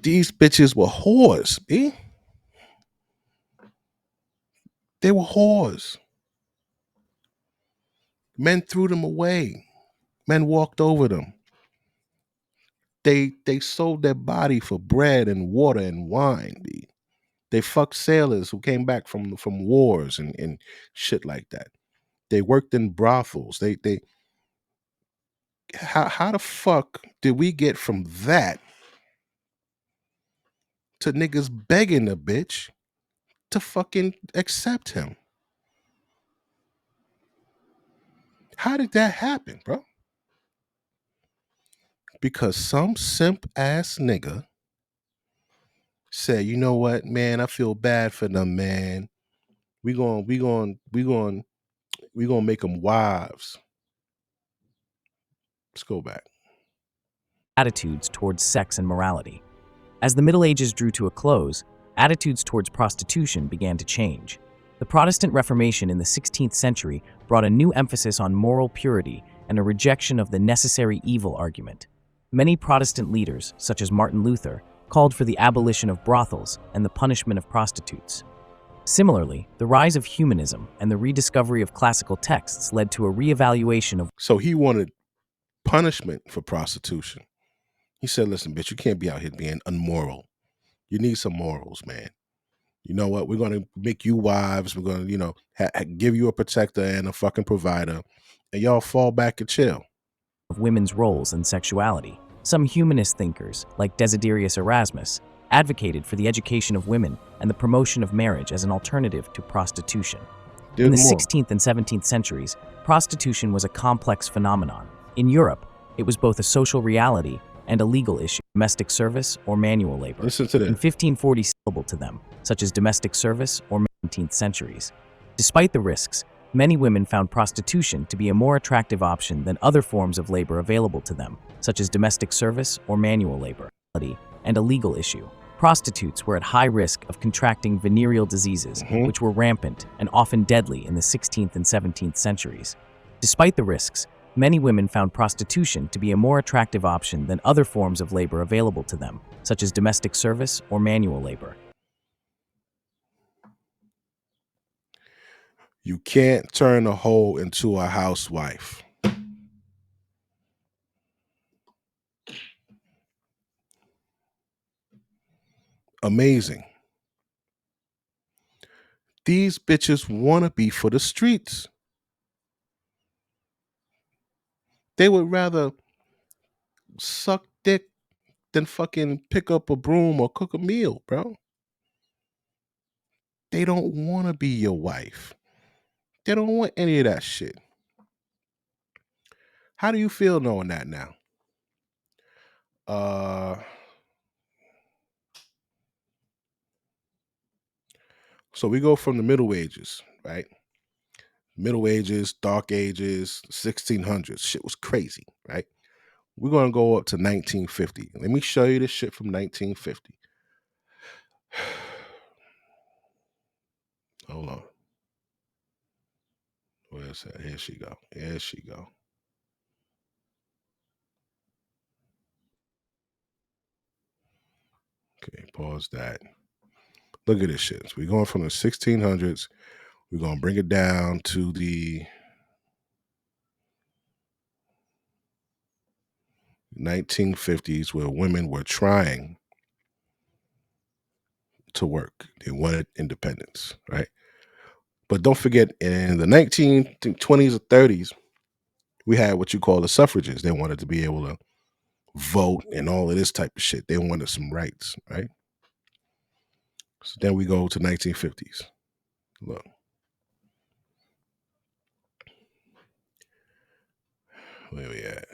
These bitches were whores, eh? They were whores. Men threw them away. Men walked over them. They sold their body for bread and water and wine, B. They fucked sailors who came back from wars and shit like that. They worked in brothels. How the fuck did we get from that to niggas begging a bitch to fucking accept him? How did that happen, bro? Because some simp ass nigga said, you know what, man, I feel bad for them, man. We gonna make them wives. Let's go back. Attitudes towards sex and morality. As the Middle Ages drew to a close, attitudes towards prostitution began to change. The Protestant Reformation in the 16th century brought a new emphasis on moral purity and a rejection of the necessary evil argument. Many Protestant leaders, such as Martin Luther, called for the abolition of brothels and the punishment of prostitutes. Similarly, the rise of humanism and the rediscovery of classical texts led to a reevaluation of. So he wanted punishment for prostitution. He said, listen, bitch, you can't be out here being unmoral. You need some morals, man. You know what? We're going to make you wives. We're going to, give you a protector and a fucking provider. And y'all fall back and chill. Of women's roles and sexuality. Some humanist thinkers, like Desiderius Erasmus, advocated for the education of women and the promotion of marriage as an alternative to prostitution. In the 16th and 17th centuries, prostitution was a complex phenomenon. In Europe, it was both a social reality and a legal issue. Domestic service or manual labor. Listen to this. In 1540, available to them, such as domestic service or 19th centuries. Despite the risks, many women found prostitution to be a more attractive option than other forms of labor available to them, such as domestic service or manual labor, and a legal issue. Prostitutes were at high risk of contracting venereal diseases, which were rampant and often deadly in the 16th and 17th centuries. Despite the risks, many women found prostitution to be a more attractive option than other forms of labor available to them, such as domestic service or manual labor. You can't turn a hoe into a housewife. Amazing. These bitches want to be for the streets. They would rather suck dick than fucking pick up a broom or cook a meal, bro. They don't want to be your wife. They don't want any of that shit. How do you feel knowing that now? So we go from the Middle Ages, right? Middle Ages, Dark Ages, 1600s. Shit was crazy, right? We're going to go up to 1950. Let me show you this shit from 1950. Hold on. Where's that? Here she go. Here she go. Okay, pause that. Look at this shit. So we're going from the 1600s. We're going to bring it down to the 1950s, where women were trying to work. They wanted independence, right? But don't forget, in the 1920s or 30s, we had what you call the suffrages. They wanted to be able to vote and all of this type of shit. They wanted some rights, right? So then we go to 1950s. Look. Where we at?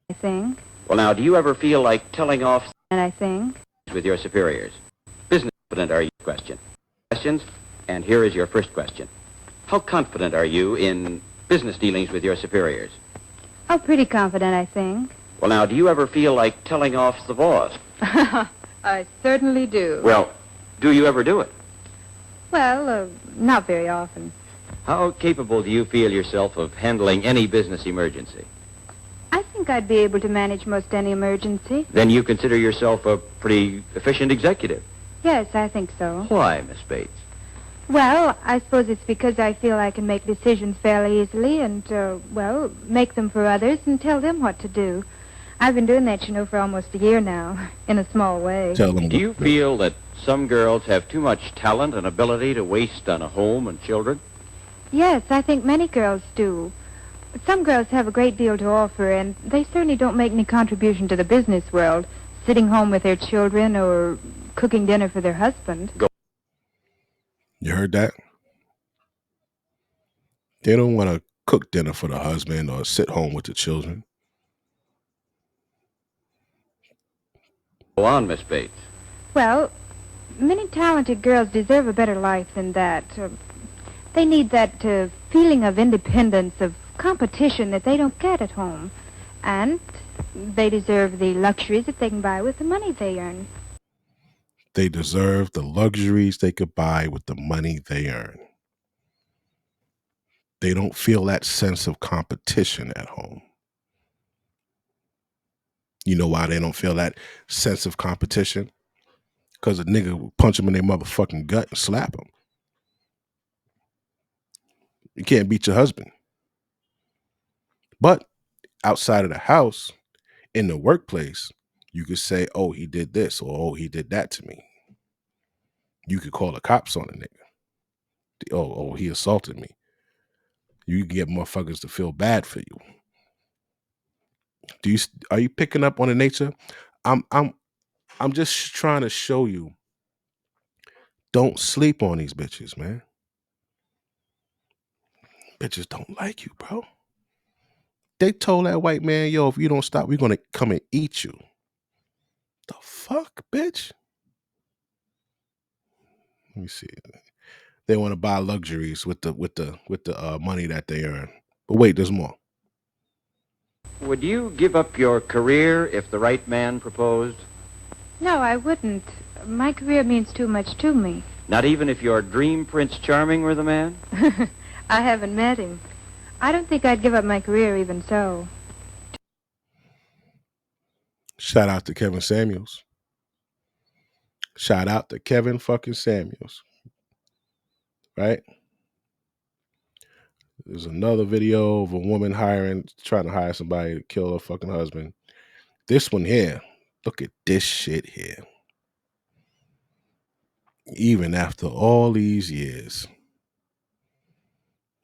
I think. Well, now, do you ever feel like telling off And I think. with your superiors? Business confident are you? Questions? And here is your first question. How confident are you in business dealings with your superiors? Oh, pretty confident, I think. Well, now, do you ever feel like telling off the boss? I certainly do. Well, do you ever do it? Well, not very often. How capable do you feel yourself of handling any business emergency? I think I'd be able to manage most any emergency. Then you consider yourself a pretty efficient executive. Yes, I think so. Why, Miss Bates? Well, I suppose it's because I feel I can make decisions fairly easily and, make them for others and tell them what to do. I've been doing that, for almost a year now, in a small way. Tell them. Do you feel that some girls have too much talent and ability to waste on a home and children? Yes, I think many girls do. But some girls have a great deal to offer, and they certainly don't make any contribution to the business world, sitting home with their children or cooking dinner for their husband. You heard that? They don't want to cook dinner for the husband or sit home with the children. Go on, Miss Bates. Well, many talented girls deserve a better life than that. They need that feeling of independence, of competition that they don't get at home. And they deserve the luxuries that they can buy with the money they earn. They deserve the luxuries they could buy with the money they earn. They don't feel that sense of competition at home. You know why they don't feel that sense of competition? Because a nigga will punch them in their motherfucking gut and slap them. You can't beat your husband. But outside of the house, in the workplace, you could say, oh, he did this, or oh, he did that to me. You could call the cops on a nigga. Oh, he assaulted me. You can get motherfuckers to feel bad for you. Are you picking up on the nature? I'm just trying to show you. Don't sleep on these bitches, man. Bitches don't like you, bro. They told that white man, yo, if you don't stop, we're gonna come and eat you. The fuck, bitch? Let me see. They want to buy luxuries with the money that they earn. But wait, there's more. Would you give up your career if the right man proposed? No, I wouldn't. My career means too much to me. Not even if your dream Prince Charming were the man? I haven't met him. I don't think I'd give up my career even so. Shout out to Kevin Samuels. Shout out to Kevin fucking Samuels. Right? There's another video of a woman trying to hire somebody to kill her fucking husband. This one here, look at this shit here. Even after all these years,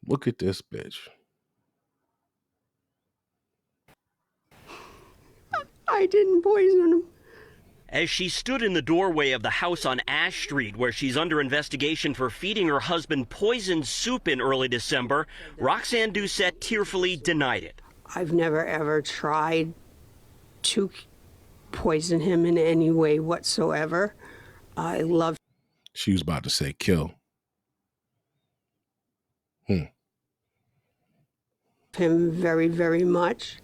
look at this bitch. I didn't poison him. as she stood in the doorway of the house on Ash Street, where she's under investigation for feeding her husband poisoned soup in early December, Roxanne Doucette tearfully denied it. I've never ever tried to poison him in any way whatsoever. I love She was about to say kill. him very, very much,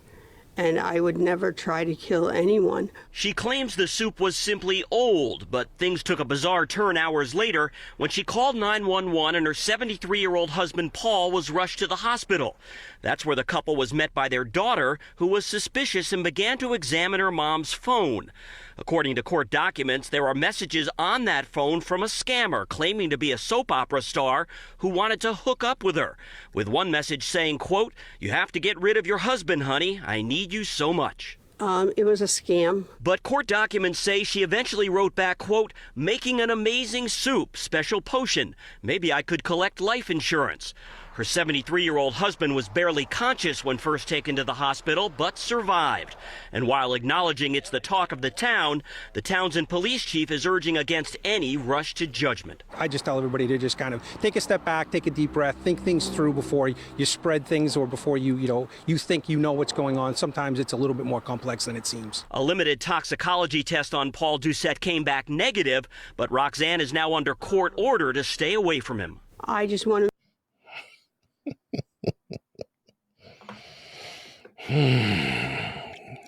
and I would never try to kill anyone. She claims the soup was simply old, but things took a bizarre turn hours later when she called 911 and her 73-year-old husband Paul was rushed to the hospital. That's where the couple was met by their daughter, who was suspicious and began to examine her mom's phone. According to court documents, there are messages on that phone from a scammer claiming to be a soap opera star who wanted to hook up with her, with one message saying, quote, "You have to get rid of your husband, honey. I need you so much." It was a scam. But court documents say she eventually wrote back, quote, "Making an amazing soup, special potion. Maybe I could collect life insurance." Her 73-year-old husband was barely conscious when first taken to the hospital, but survived. And while acknowledging it's the talk of the Townsend police chief is urging against any rush to judgment. I just tell everybody to just kind of take a step back, take a deep breath, think things through before you spread things or before you think you know what's going on. Sometimes it's a little bit more complex than it seems. A limited toxicology test on Paul Doucette came back negative, but Roxanne is now under court order to stay away from him. I just want to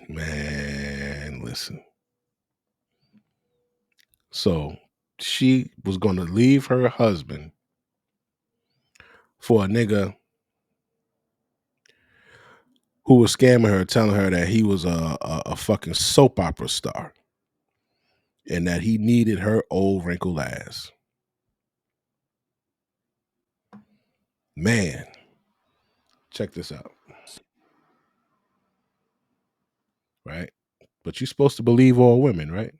Man, listen. So she was going to leave her husband for a nigga who was scamming her, telling her that he was a fucking soap opera star and that he needed her old wrinkled ass. Man, check this out. Right? But you're supposed to believe all women, right?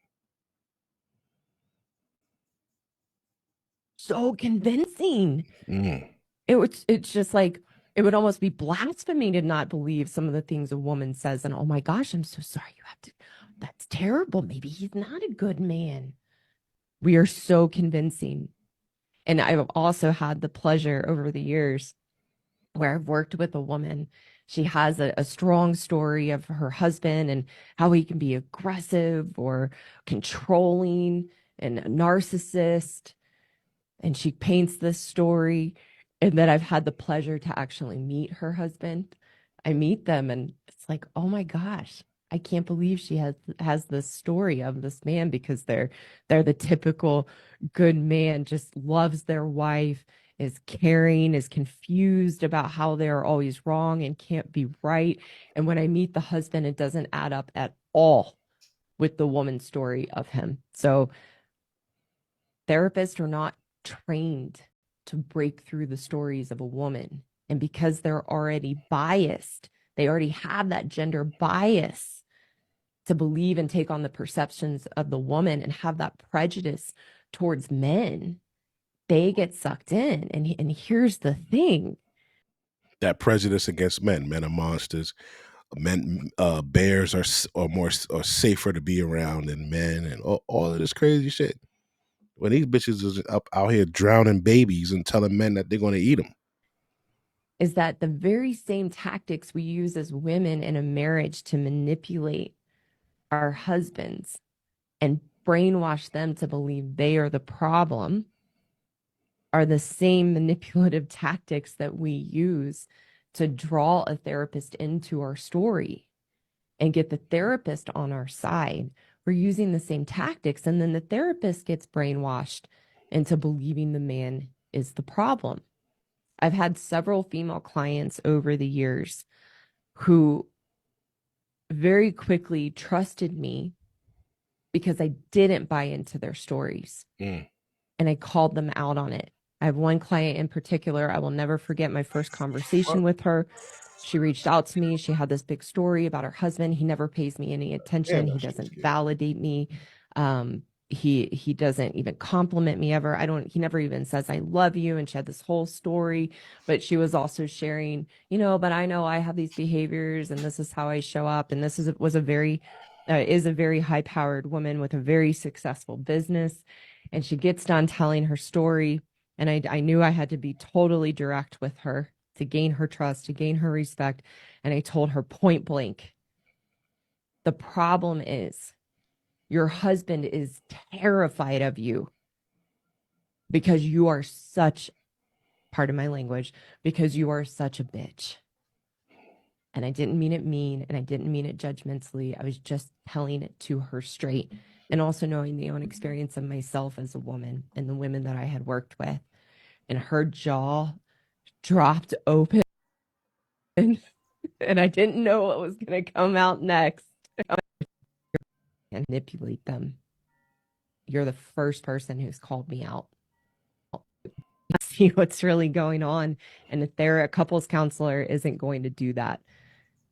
So convincing. It's just like, it would almost be blasphemy to not believe some of the things a woman says. And oh my gosh, I'm so sorry. That's terrible. Maybe he's not a good man. We are so convincing. And I've also had the pleasure over the years where I've worked with a woman. She has a strong story of her husband and how he can be aggressive or controlling and a narcissist. And she paints this story. And then I've had the pleasure to actually meet her husband. I meet them and it's like, oh my gosh, I can't believe she has this story of this man, because they're the typical good man, just loves their wife, is caring, is confused about how they're always wrong and can't be right. And when I meet the husband, it doesn't add up at all with the woman's story of him. So therapists are not trained to break through the stories of a woman. And because they're already biased, they already have that gender bias to believe and take on the perceptions of the woman and have that prejudice towards men, they get sucked in. And here's the thing. That prejudice against men. Men are monsters. Men, bears are safer to be around than men, and all of this crazy shit. When these bitches is up out here drowning babies and telling men that they're going to eat them. Is that the very same tactics we use as women in a marriage to manipulate our husbands and brainwash them to believe they are the problem are the same manipulative tactics that we use to draw a therapist into our story and get the therapist on our side. We're using the same tactics, and then the therapist gets brainwashed into believing the man is the problem. I've had several female clients over the years who very quickly trusted me because I didn't buy into their stories. And I called them out on it. I have one client in particular, I will never forget my first conversation with her. She reached out to me. She had this big story about her husband. He never pays me any attention. He doesn't validate me. He doesn't even compliment me ever. He never even says, I love you. And she had this whole story, but she was also sharing, but I know I have these behaviors and this is how I show up. And this was a very is a very high-powered woman with a very successful business. And she gets done telling her story. And I knew I had to be totally direct with her to gain her trust, to gain her respect. And I told her point blank, the problem is your husband is terrified of you because you are such, pardon my language, because you are such a bitch. And I didn't mean it mean, and I didn't mean it judgmentally. I was just telling it to her straight, and also knowing the own experience of myself as a woman and the women that I had worked with. And her jaw dropped open, and I didn't know what was going to come out next. And manipulate them. You're the first person who's called me out. See what's really going on. And if a couples counselor isn't going to do that,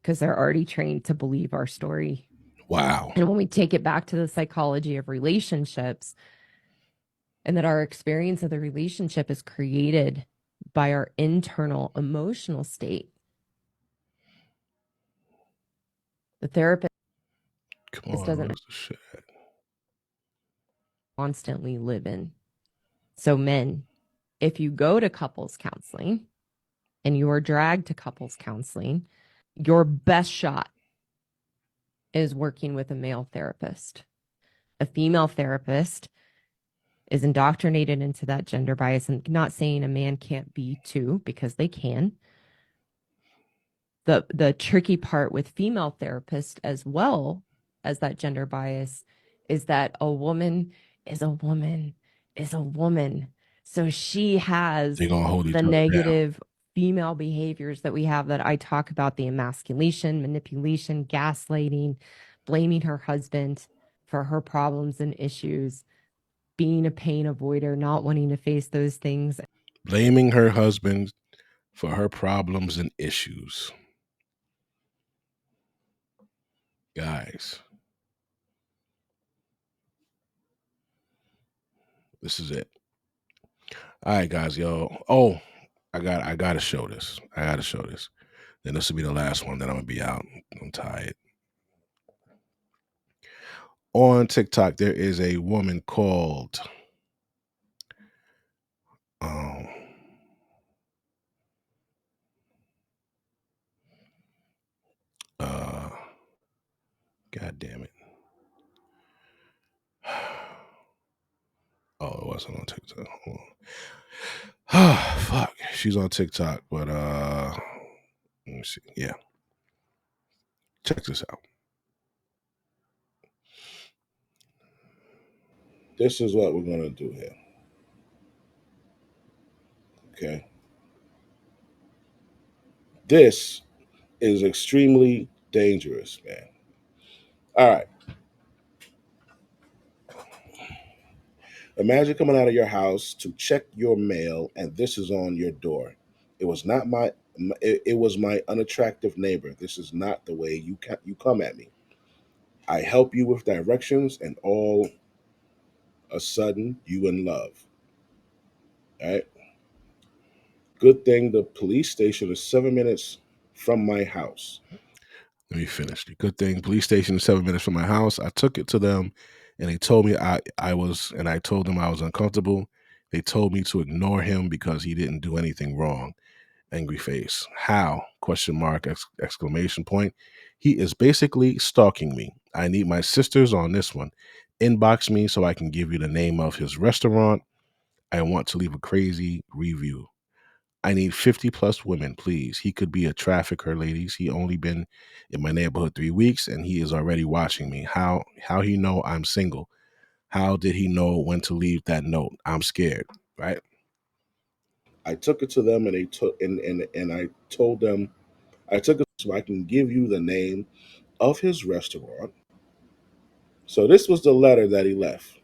because they're already trained to believe our story. Wow. And when we take it back to the psychology of relationships, and that our experience of the relationship is created by our internal emotional state. The therapist doesn't constantly live in. So men, if you go to couples counseling and you are dragged to couples counseling, your best shot is working with a male therapist. A female therapist is indoctrinated into that gender bias, and not saying a man can't be too, because they can. The tricky part with female therapists as well as that gender bias is that a woman is a woman is a woman. So she has the negative female behaviors that we have that I talk about, the emasculation, manipulation, gaslighting, blaming her husband for her problems and issues, being a pain avoider, not wanting to face those things. Blaming her husband for her problems and issues. Guys, this is it. All right, guys, yo. Oh, I gotta show this. I gotta show this. Then this will be the last one. Then I'm gonna be out. I'm tired. On TikTok, there is a woman called God damn it. Oh, it wasn't on TikTok. Fuck. She's on TikTok, but let me see. Yeah. Check this out. This is what we're gonna do here. Okay. This is extremely dangerous, man. All right. Imagine coming out of your house to check your mail, and this is on your door. It was not it was my unattractive neighbor. This is not the way you come at me. I help you with directions, and all of a sudden you in love. All right. Good thing the police station is 7 minutes from my house. Let me finish. The good thing, police station is 7 minutes from my house. I took it to them, and they told me I told them I was uncomfortable. They told me to ignore him because he didn't do anything wrong. Angry face. How? Question mark, exclamation point. He is basically stalking me. I need my sisters on this one. Inbox me so I can give you the name of his restaurant. I want to leave a crazy review. I need 50 plus women, please. He could be a trafficker, ladies. He only been in my neighborhood 3 weeks and he is already watching me. How he know I'm single? How did he know when to leave that note? I'm scared, right? I took it to them and they took and I told them I took it so I can give you the name of his restaurant. So this was the letter that he left.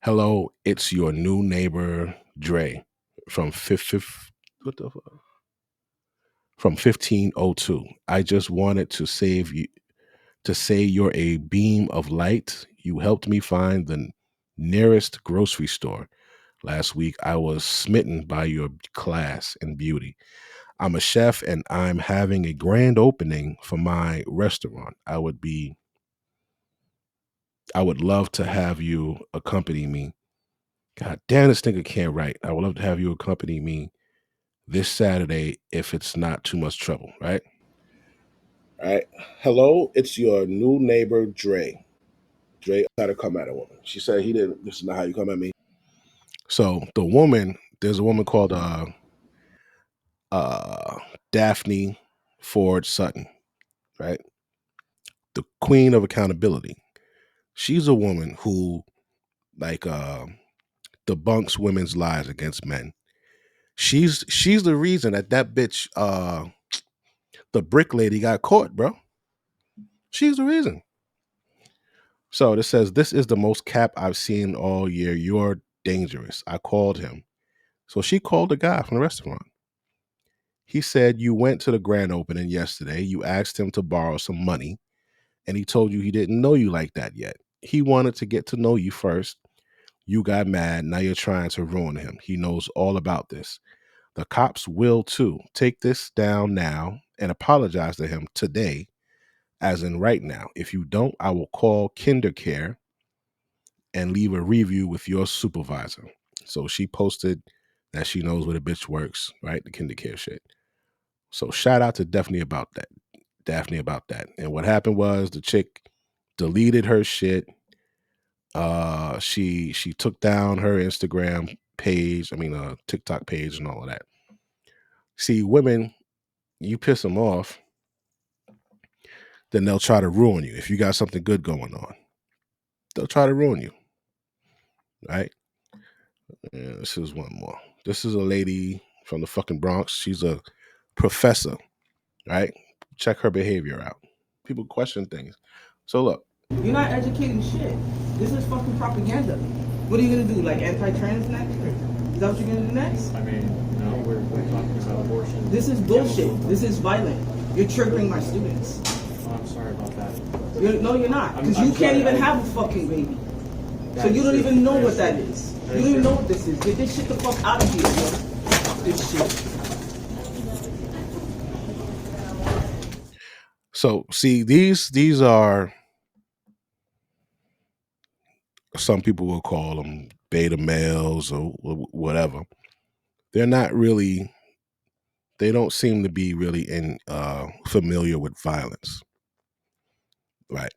Hello, it's your new neighbor Dre from what the fuck? From 1502. I just wanted to save you to say you're a beam of light. You helped me find the nearest grocery store. Last week I was smitten by your class and beauty. I'm a chef and I'm having a grand opening for my restaurant. I would be I would love to have you accompany me. God damn, this nigga can't write. I would love to have you accompany me this Saturday if it's not too much trouble, right? All right. Hello, it's your new neighbor, Dre. Dre tried to come at a woman. She said he didn't. This is not how you come at me. So the woman, there's a woman called Daphne Ford Sutton, right? The queen of accountability. She's a woman who like debunks women's lies against men. She's the reason that bitch the brick lady got caught, bro. She's the reason. So this says, this is the most cap I've seen all year. You're dangerous. I called him. So she called the guy from the restaurant. He said you went to the grand opening yesterday. You asked him to borrow some money, and he told you he didn't know you like that yet. He wanted to get to know you first. You got mad. Now you're trying to ruin him. He knows all about this. The cops will too. Take this down now and apologize to him today, as in right now. If you don't, I will call KinderCare and leave a review with your supervisor. So she posted that she knows where the bitch works, right? The KinderCare shit. So shout out to Daphne about that. And what happened was the chick deleted her shit. She took down her Instagram page, TikTok page and all of that. See, women, you piss them off, then they'll try to ruin you. If you got something good going on, they'll try to ruin you, right? Yeah, this is one more. This is a lady from the fucking Bronx. She's a professor, right? Check her behavior out. People question things. So look. You're not educating shit. This is fucking propaganda. What are you gonna do? Like anti-trans next? Is that what you're gonna do next? I mean, no, we're talking about abortion. This is bullshit. This is violent. You're triggering my students. Oh, I'm sorry about that. No, you're not. Because you can't even have a fucking baby. So you don't even know what that is. You don't even know what this is. Get this shit the fuck out of here, yo. This shit. So see, these are, some people will call them beta males or whatever. They're not really, they don't seem to be really familiar with violence. Right.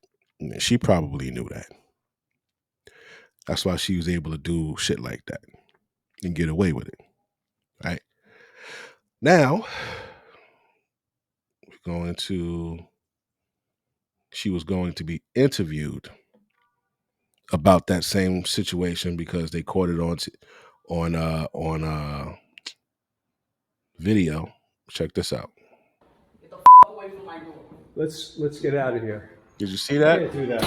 She probably knew that. That's why she was able to do shit like that and get away with it. Right. Now, she was going to be interviewed about that same situation because they caught it on video. Check this out. Get the away from my door. Let's get out of here. Did you see that? Can't do that.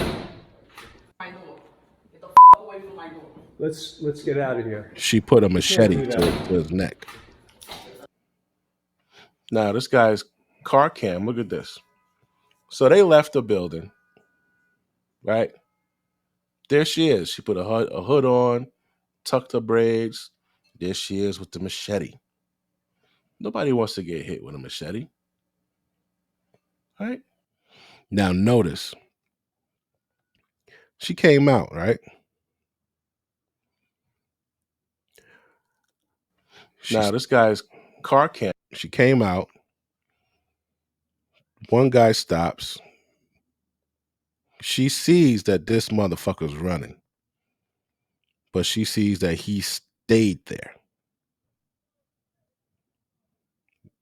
My door. Get the away from my door. Let's get out of here. She put a machete to his neck. Now this guy's car cam. Look at this. So they left the building, right? There she is. She put a hood on, tucked her braids. There she is with the machete. Nobody wants to get hit with a machete. Right? Now notice. She came out, right? Now this guy's car cam. She came out. One guy stops. She sees that this motherfucker's running. But she sees that he stayed there.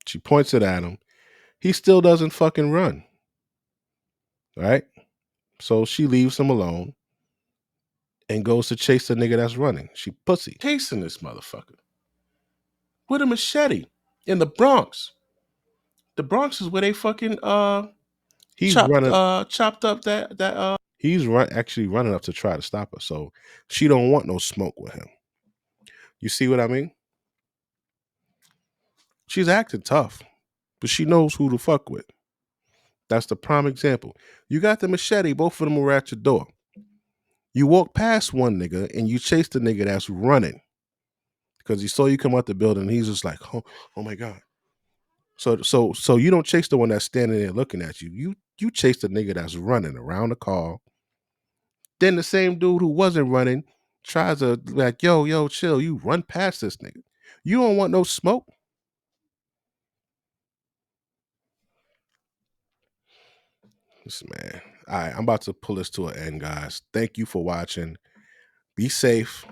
She points it at him. He still doesn't fucking run. Right? So she leaves him alone and goes to chase the nigga that's running. She pussy. Chasing this motherfucker with a machete in the Bronx. The Bronx is where they fucking he's chopped up that he's actually running up to try to stop her. So she don't want no smoke with him. You see what I mean? She's acting tough, but she knows who to fuck with. That's the prime example. You got the machete, both of them were at your door. You walk past one nigga and you chase the nigga that's running because he saw you come out the building. And he's just like, oh my God. So you don't chase the one that's standing there looking at you. You chase the nigga that's running around the car Then the same dude who wasn't running tries to like, yo, chill. You run past this nigga. You don't want no smoke. Listen, man. All right, I'm about to pull this to an end, guys. Thank you for watching. Be safe.